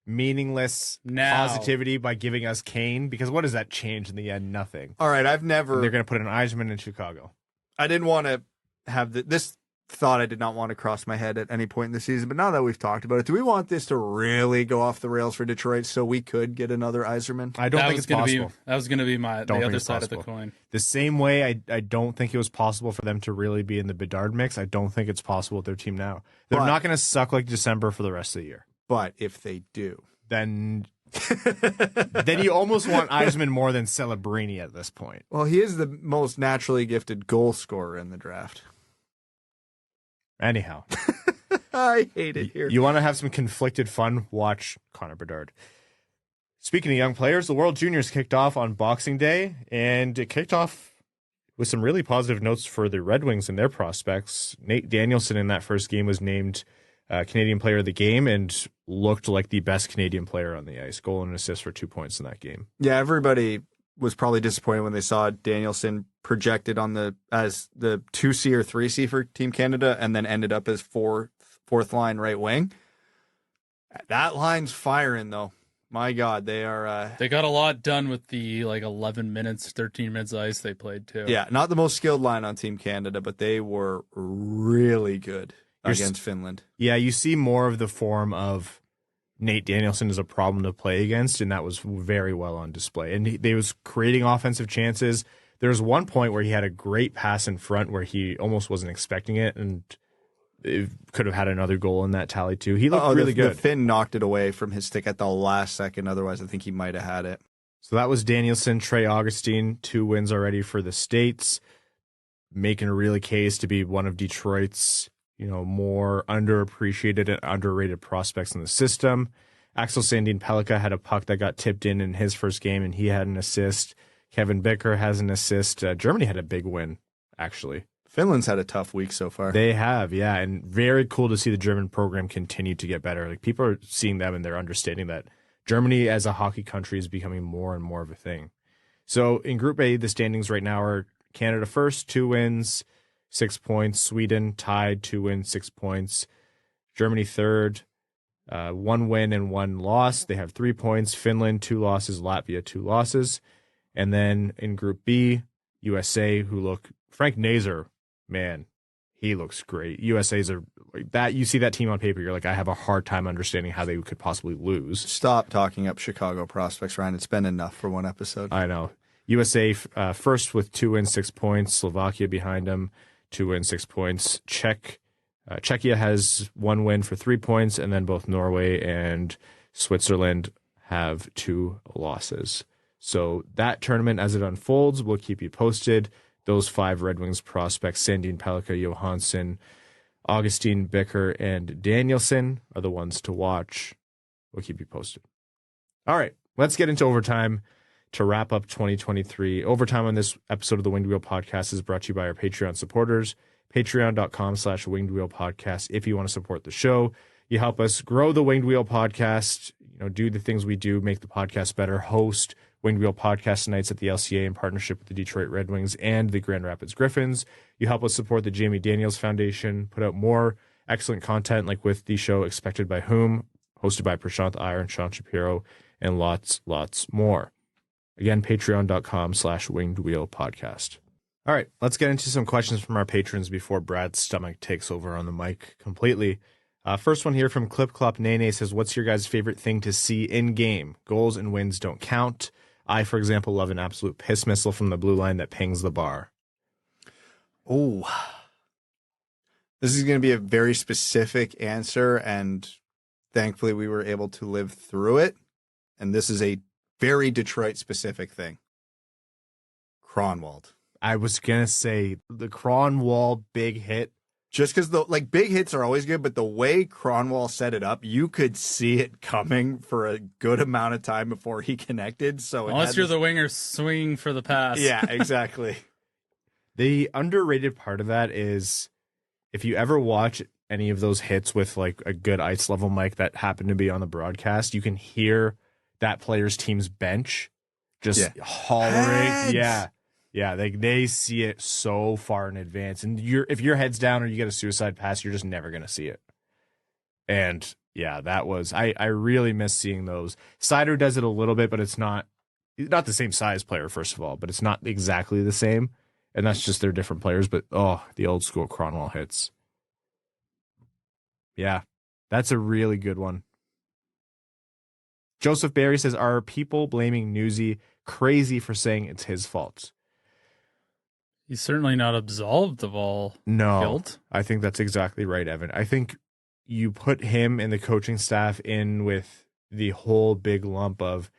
meaningless positivity by giving us Kane, because what does that change in the end? Nothing. All right, they're going to put an Yzerman in Chicago. I didn't want to have this thought. I did not want to cross my head at any point in the season, but now that we've talked about it, do we want this to really go off the rails for Detroit so we could get another Yzerman? I don't think it's possible. That was going to be the other side of the coin. The same way I don't think it was possible for them to really be in the Bedard mix, I don't think it's possible with their team now. They're not going to suck like December for the rest of the year. But if they do, then you almost want Yzerman more than Celebrini at this point. Well, he is the most naturally gifted goal scorer in the draft. Anyhow. I hate it here. You want to have some conflicted fun? Watch Connor Bedard. Speaking of young players, the World Juniors kicked off on Boxing Day, and it kicked off with some really positive notes for the Red Wings and their prospects. Nate Danielson in that first game was named Canadian Player of the Game and looked like the best Canadian player on the ice. Goal and assist for 2 points in that game. Yeah, everybody was probably disappointed when they saw Danielson projected as the 2C or 3C for Team Canada and then ended up as fourth line right wing. That line's firing, though. My God, they are... They got a lot done with the 11 minutes, 13 minutes of ice they played, too. Yeah, not the most skilled line on Team Canada, but they were really good against Finland. Yeah, you see more of the form of Nate Danielson is a problem to play against, and that was very well on display. And they was creating offensive chances. There was one point where he had a great pass in front where he almost wasn't expecting it, and it could have had another goal in that tally too. He looked really good. The Finn knocked it away from his stick at the last second. Otherwise, I think he might have had it. So that was Danielson. Trey Augustine, 2 wins already for the States, making a really case to be one of Detroit's more underappreciated and underrated prospects in the system. Axel Sandin Pellikka had a puck that got tipped in his first game, and he had an assist. Kevin Bicker has an assist. Germany had a big win, actually. Finland's had a tough week so far. They have, yeah, and very cool to see the German program continue to get better. Like, people are seeing them, and they're understanding that Germany as a hockey country is becoming more and more of a thing. So in Group A, the standings right now are Canada first, 2 wins, 6 points. Sweden tied, 2 wins, 6 points. Germany third, 1 win and 1 loss. They have 3 points. Finland, 2 losses. Latvia, 2 losses. And then in Group B, USA, Frank Nazar, man, he looks great. USA's that you see that team on paper, you're like, I have a hard time understanding how they could possibly lose. Stop talking up Chicago prospects, Ryan. It's been enough for one episode. I know. USA first with 2 wins, 6 points. Slovakia behind them, 2 wins, 6 points. Czechia has 1 win for 3 points, and then both Norway and Switzerland have 2 losses. So that tournament, as it unfolds, we'll keep you posted. Those 5 Red Wings prospects, Sandin Pellikka, Johansson, Augustine, Bicker, and Danielson, are the ones to watch. We'll keep you posted. All right, let's get into overtime to wrap up 2023. Overtime on this episode of the Winged Wheel Podcast is brought to you by our Patreon supporters, patreon.com/Winged Wheel Podcast. If you want to support the show, you help us grow the Winged Wheel Podcast, do the things we do, make the podcast better, host Winged Wheel Podcast nights at the LCA in partnership with the Detroit Red Wings and the Grand Rapids Griffins. You help us support the Jamie Daniels Foundation, put out more excellent content like with the show Expected by Whom, hosted by Prashanth Iyer and Sean Shapiro, and lots more. Again, patreon.com/Winged Wheel Podcast. All right, let's get into some questions from our patrons before Brad's stomach takes over on the mic completely. First one here from Clip Clop Nene says, what's your guys' favorite thing to see in game? Goals and wins don't count. I, for example, love an absolute piss missile from the blue line that pings the bar. Oh, this is going to be a very specific answer, and thankfully we were able to live through it. And this is a very Detroit-specific thing. Kronwald. I was going to say the Kronwald big hit Just because the big hits are always good, but the way Kronwall set it up, you could see it coming for a good amount of time before he connected. So unless you're the winger swinging for the pass. Yeah, exactly. The underrated part of that is if you ever watch any of those hits with like a good ice level mic that happened to be on the broadcast, you can hear that player's team's bench just hollering. Heads! Yeah, they see it so far in advance, and if your head's down or you get a suicide pass, you're just never gonna see it. And yeah, that was I really miss seeing those. Seider does it a little bit, but he's not the same size player, first of all, but it's not exactly the same, and that's just they're different players. But the old school Kronwall hits. Yeah, that's a really good one. Joseph Barry says, "Are people blaming Newsy crazy for saying it's his fault?" He's certainly not absolved of all guilt. I think that's exactly right, Evan. I think you put him and the coaching staff in with the whole big lump of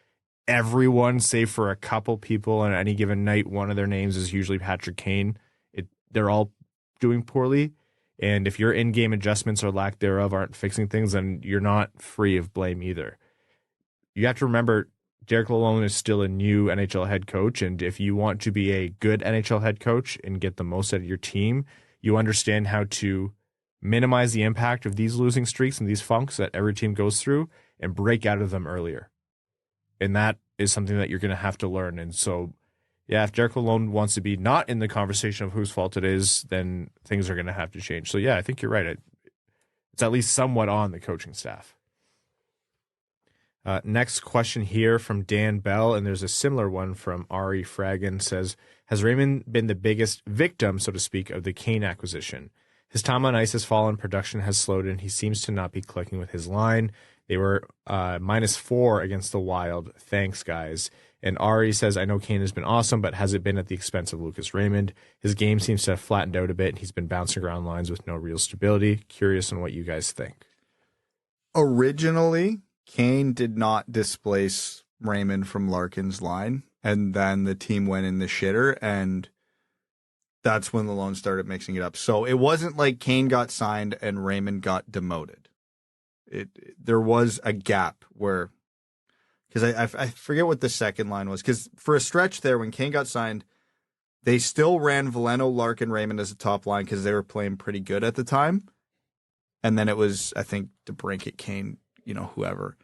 everyone, save for a couple people on any given night. One of their names is usually Patrick Kane. They're all doing poorly. And if your in-game adjustments or lack thereof aren't fixing things, then you're not free of blame either. You have to remember, Derek Lalonde is still a new NHL head coach, and if you want to be a good NHL head coach and get the most out of your team, you understand how to minimize the impact of these losing streaks and these funks that every team goes through and break out of them earlier. And that is something that you're going to have to learn. And so, yeah, if Derek Lalonde wants to be not in the conversation of whose fault it is, then things are going to have to change. So, yeah, I think you're right. It's at least somewhat on the coaching staff. Next question here from Dan Bell, and there's a similar one from Ari Fragan, says, has Raymond been the biggest victim, so to speak, of the Kane acquisition? His time on ice has fallen, production has slowed, and he seems to not be clicking with his line. They were -4 against the Wild. Thanks, guys. And Ari says, I know Kane has been awesome, but has it been at the expense of Lucas Raymond? His game seems to have flattened out a bit, and he's been bouncing around lines with no real stability. Curious on what you guys think. Originally, Kane did not displace Raymond from Larkin's line, and then the team went in the shitter, and that's when Lalonde started mixing it up. So it wasn't like Kane got signed and Raymond got demoted. There was a gap where, because I forget what the second line was, because for a stretch there, when Kane got signed, they still ran Veleno, Larkin, Raymond as a top line because they were playing pretty good at the time. And then it was, I think, DeBrincat, Kane, whoever.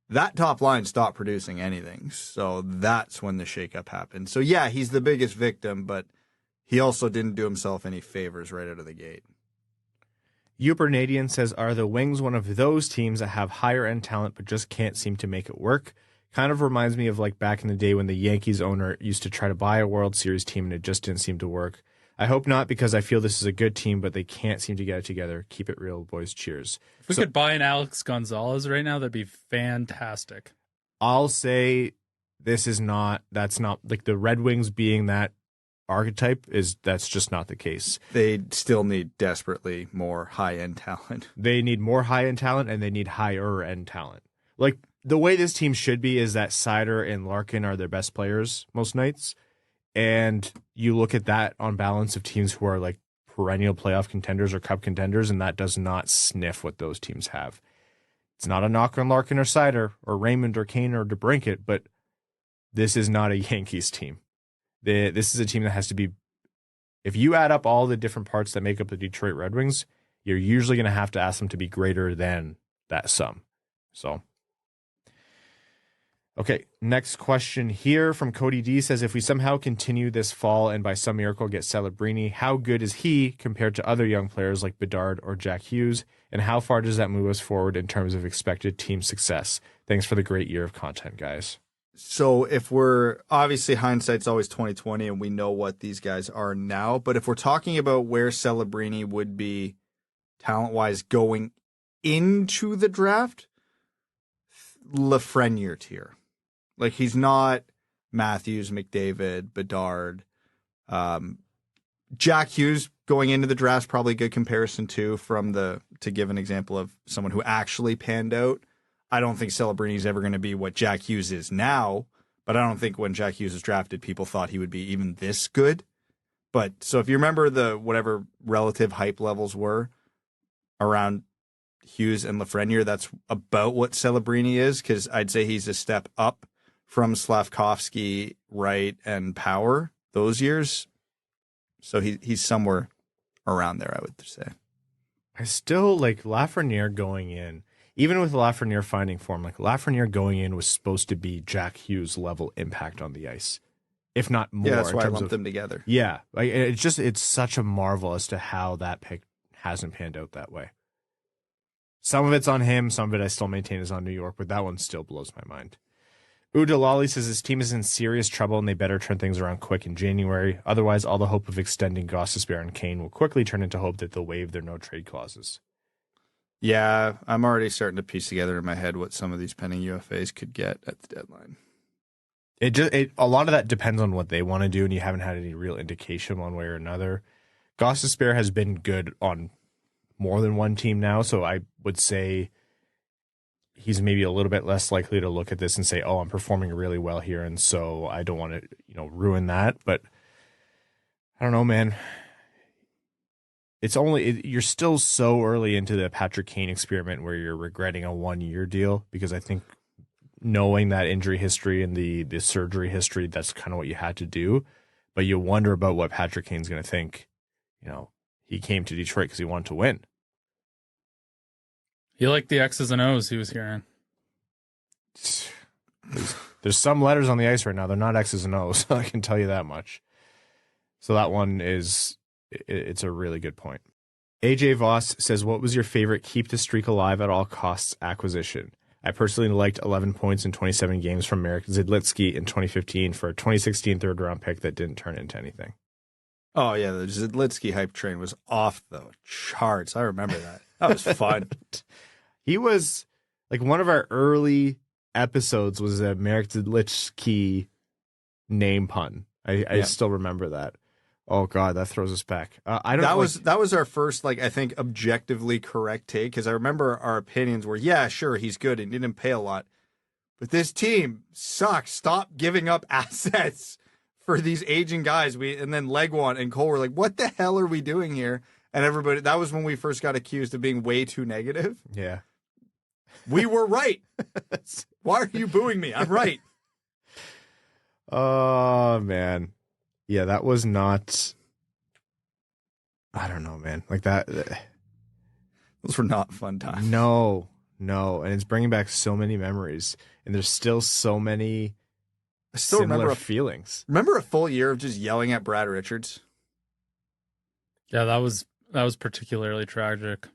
That top line stopped producing anything. So that's when the shakeup happened. So yeah, he's the biggest victim, but he also didn't do himself any favors right out of the gate. Upernadian says, are the Wings one of those teams that have higher end talent but just can't seem to make it work? Kind of reminds me of like back in the day when the Yankees owner used to try to buy a World Series team and it just didn't seem to work. I hope not, because I feel this is a good team, but they can't seem to get it together. Keep it real, boys. Cheers. If we could buy an Alex Gonzalez right now, that'd be fantastic. I'll say that's not like the Red Wings being that archetype that's just not the case. They still need desperately more high-end talent. They need more high-end talent, and they need higher-end talent. Like, the way this team should be is that Seider and Larkin are their best players most nights. And you look at that on balance of teams who are like perennial playoff contenders or cup contenders, and that does not sniff what those teams have. It's not a knock on Larkin or Seider or Raymond or Kane or DeBrincat, but this is not a Yankees team. This is a team that has to be, if you add up all the different parts that make up the Detroit Red Wings, you're usually going to have to ask them to be greater than that sum. So, okay, next question here from Cody D says, if we somehow continue this fall and by some miracle get Celebrini, how good is he compared to other young players like Bedard or Jack Hughes? And how far does that move us forward in terms of expected team success? Thanks for the great year of content, guys. So if we're, obviously hindsight's always 20/20 and we know what these guys are now, but if we're talking about where Celebrini would be talent-wise going into the draft, Lafreniere tier. Like, he's not Matthews, McDavid, Bedard. Jack Hughes going into the draft, probably a good comparison too, to give an example of someone who actually panned out. I don't think Celebrini's ever going to be what Jack Hughes is now, but I don't think when Jack Hughes was drafted, people thought he would be even this good. But so if you remember the whatever relative hype levels were around Hughes and Lafreniere, that's about what Celebrini is, because I'd say he's a step up from Slavkovsky, Wright, and Power those years. So he's somewhere around there, I would say. I still like Lafreniere going in, even with Lafreniere finding form, like Lafreniere going in was supposed to be Jack Hughes level impact on the ice, if not more. Yeah, that's why I lumped lumped them together. Yeah, like it's such a marvel as to how that pick hasn't panned out that way. Some of it's on him, some of it I still maintain is on New York, but that one still blows my mind. Udalali says his team is in serious trouble and they better turn things around quick in January. Otherwise, all the hope of extending Gostisbehere and Kane will quickly turn into hope that they'll waive their no-trade clauses. Yeah, I'm already starting to piece together in my head what some of these pending UFAs could get at the deadline. A lot of that depends on what they want to do, and you haven't had any real indication one way or another. Gostisbehere has been good on more than one team now, so I would say he's maybe a little bit less likely to look at this and say, "Oh, I'm performing really well here, and so I don't want to, ruin that." But I don't know, man. You're still so early into the Patrick Kane experiment where you're regretting a 1-year deal, because I think knowing that injury history and the surgery history, that's kind of what you had to do. But you wonder about what Patrick Kane's going to think. He came to Detroit because he wanted to win. He liked the X's and O's he was hearing. There's some letters on the ice right now. They're not X's and O's. I can tell you that much. So that one it's a really good point. AJ Voss says, what was your favorite keep the streak alive at all costs acquisition? I personally liked 11 points in 27 games from Marek Zidlitsky in 2015 for a 2016 third-round pick that didn't turn into anything. Oh, yeah, the Zidlitsky hype train was off the charts. I remember that. That was fun. He was, like, one of our early episodes was a Marek Zidlitsky name pun. I still remember that. Oh, God, that throws us back. That was our first, I think, objectively correct take, because I remember our opinions were, yeah, sure, he's good and didn't pay a lot. But this team sucks. Stop giving up assets for these aging guys. And then Legwand and Cole were like, what the hell are we doing here? And everybody, that was when we first got accused of being way too negative. Yeah. We were right. Why are you booing me? I'm right. Oh, man. Yeah, that was not, I don't know, man. Like that. Those were not fun times. No. And it's bringing back so many memories. And there's still so many similar feelings. Remember a full year of just yelling at Brad Richards? Yeah, that was particularly tragic.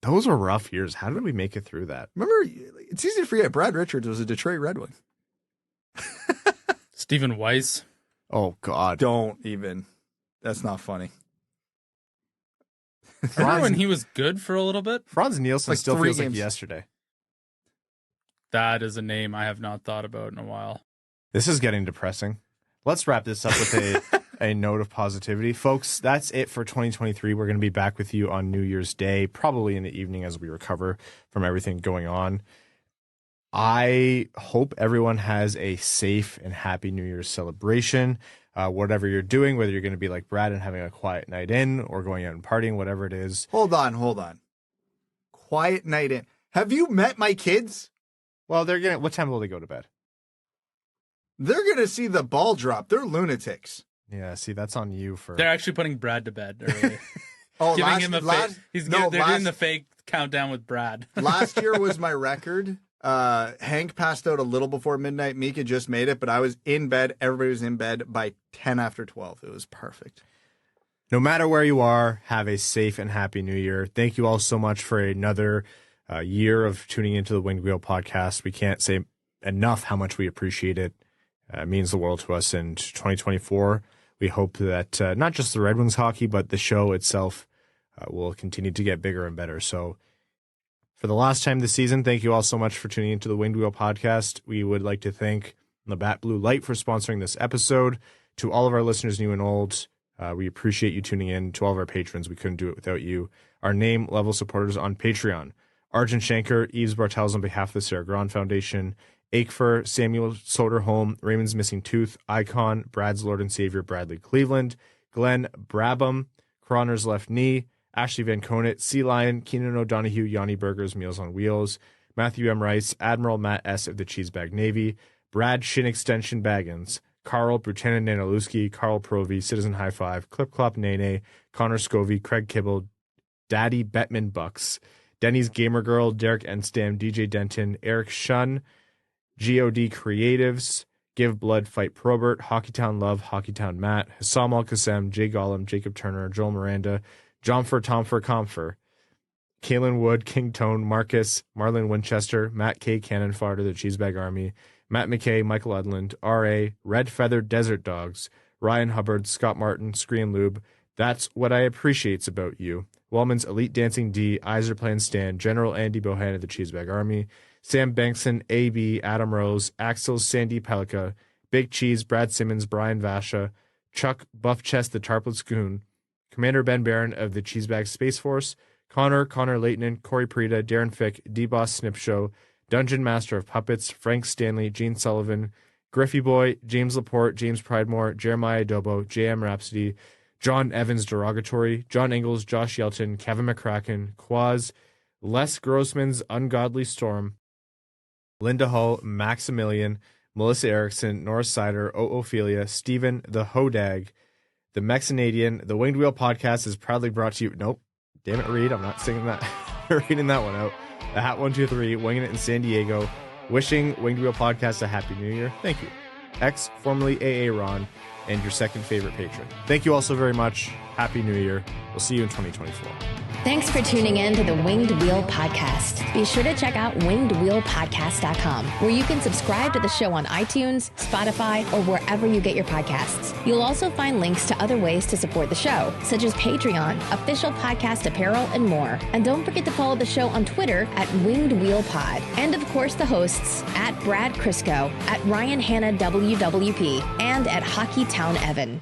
Those were rough years. How did we make it through that? Remember, it's easy to forget Brad Richards was a Detroit Red Wing. Stephen Weiss. Oh, God. Don't even. That's not funny. Remember when he was good for a little bit? Franz Nielsen still feels like yesterday. That is a name I have not thought about in a while. This is getting depressing. Let's wrap this up with a note of positivity. Folks, that's it for 2023. We're going to be back with you on New Year's Day, probably in the evening as we recover from everything going on. I hope everyone has a safe and happy New Year's celebration. Whatever you're doing, whether you're going to be like Brad and having a quiet night in or going out and partying, whatever it is. Hold on. Quiet night in. Have you met my kids? Well, what time will they go to bed? They're going to see the ball drop. They're lunatics. Yeah, see, that's on you for. They're actually putting Brad to bed early. Giving him a fake. They're doing the fake countdown with Brad. Last year was my record. Hank passed out a little before midnight. Mika just made it, but I was in bed. Everybody was in bed by 10 after 12. It was perfect. No matter where you are, have a safe and happy New Year. Thank you all so much for another year of tuning into the Winged Wheel podcast. We can't say enough how much we appreciate it. It means the world to us. In 2024, we hope that not just the Red Wings hockey, but the show itself will continue to get bigger and better. So for the last time this season, thank you all so much for tuning into the Winged Wheel podcast. We would like to thank Labatt Blue Light for sponsoring this episode. To all of our listeners, new and old, we appreciate you tuning in. To all of our patrons, we couldn't do it without you. Our name level supporters on Patreon: Arjun Shankar, Yves Bartels on behalf of the Sarah Grand Foundation, Aikfer, Samuel Soderholm, Raymond's Missing Tooth, Icon, Brad's Lord and Savior Bradley Cleveland, Glenn Brabham, Cronner's left knee, Ashley Van Conant, Sea Lion, Keenan O'Donohue, Yanni Burgers, Meals on Wheels, Matthew M. Rice, Admiral Matt S. of the Cheesebag Navy, Brad Shin Extension Baggins, Carl Brutanen Nanalewski, Carl Provy, Citizen High Five, Clip Clop Nene, Connor Scovey, Craig Kibble, Daddy Bettman Bucks, Denny's Gamer Girl, Derek Enstam, DJ Denton, Eric Shun, GOD Creatives, Give Blood, Fight Probert, Hockeytown Love, Hockeytown Matt, Hassam Al Qassem, Jay Gollum, Jacob Turner, Joel Miranda, Johnfer, Tomfer, Compher, Kalen Wood, King Tone, Marcus, Marlon Winchester, Matt K. Cannon Fodder, the Cheesebag Army, Matt McKay, Michael Udland, R.A., Red Feathered Desert Dogs, Ryan Hubbard, Scott Martin, Screen Lube, That's What I Appreciates About You, Walman's Elite Dancing D, Iser Plan Stan, General Andy Bohan of the Cheesebag Army, Sam Bankson, A.B., Adam Rose, Axel Sandin Pellikka, Big Cheese, Brad Simmons, Brian Vasha, Chuck Buff Chest, the Tarplet Scoon, Commander Ben Barron of the Cheesebag Space Force, Connor Leighton, Corey Prida, Darren Fick, D-Boss Snip Show, Dungeon Master of Puppets, Frank Stanley, Gene Sullivan, Griffey Boy, James Laporte, James Pridemore, Jeremiah Adobo, J.M. Rhapsody, John Evans Derogatory, John Ingalls, Josh Yelton, Kevin McCracken, Quaz, Les Grossman's Ungodly Storm, Linda Hull, Maximilian, Melissa Erickson, Norris Seider, Ophelia, Stephen, The Hodag, The Mexanadian. The Winged Wheel Podcast is proudly brought to you. Nope. Damn it, Reed. I'm not singing that. Reading that one out. The Hat 123, Winging It in San Diego. Wishing Winged Wheel Podcast a Happy New Year. Thank you. X, formerly AA Ron, and your second favorite patron. Thank you all so very much. Happy New Year. We'll see you in 2024. Thanks for tuning in to the Winged Wheel Podcast. Be sure to check out wingedwheelpodcast.com, where you can subscribe to the show on iTunes, Spotify, or wherever you get your podcasts. You'll also find links to other ways to support the show, such as Patreon, official podcast apparel, and more. And don't forget to follow the show on Twitter at Winged Wheel Pod. And of course, the hosts at Brad Crisco, at Ryan Hanna WWP, and at Hockeytown Evan.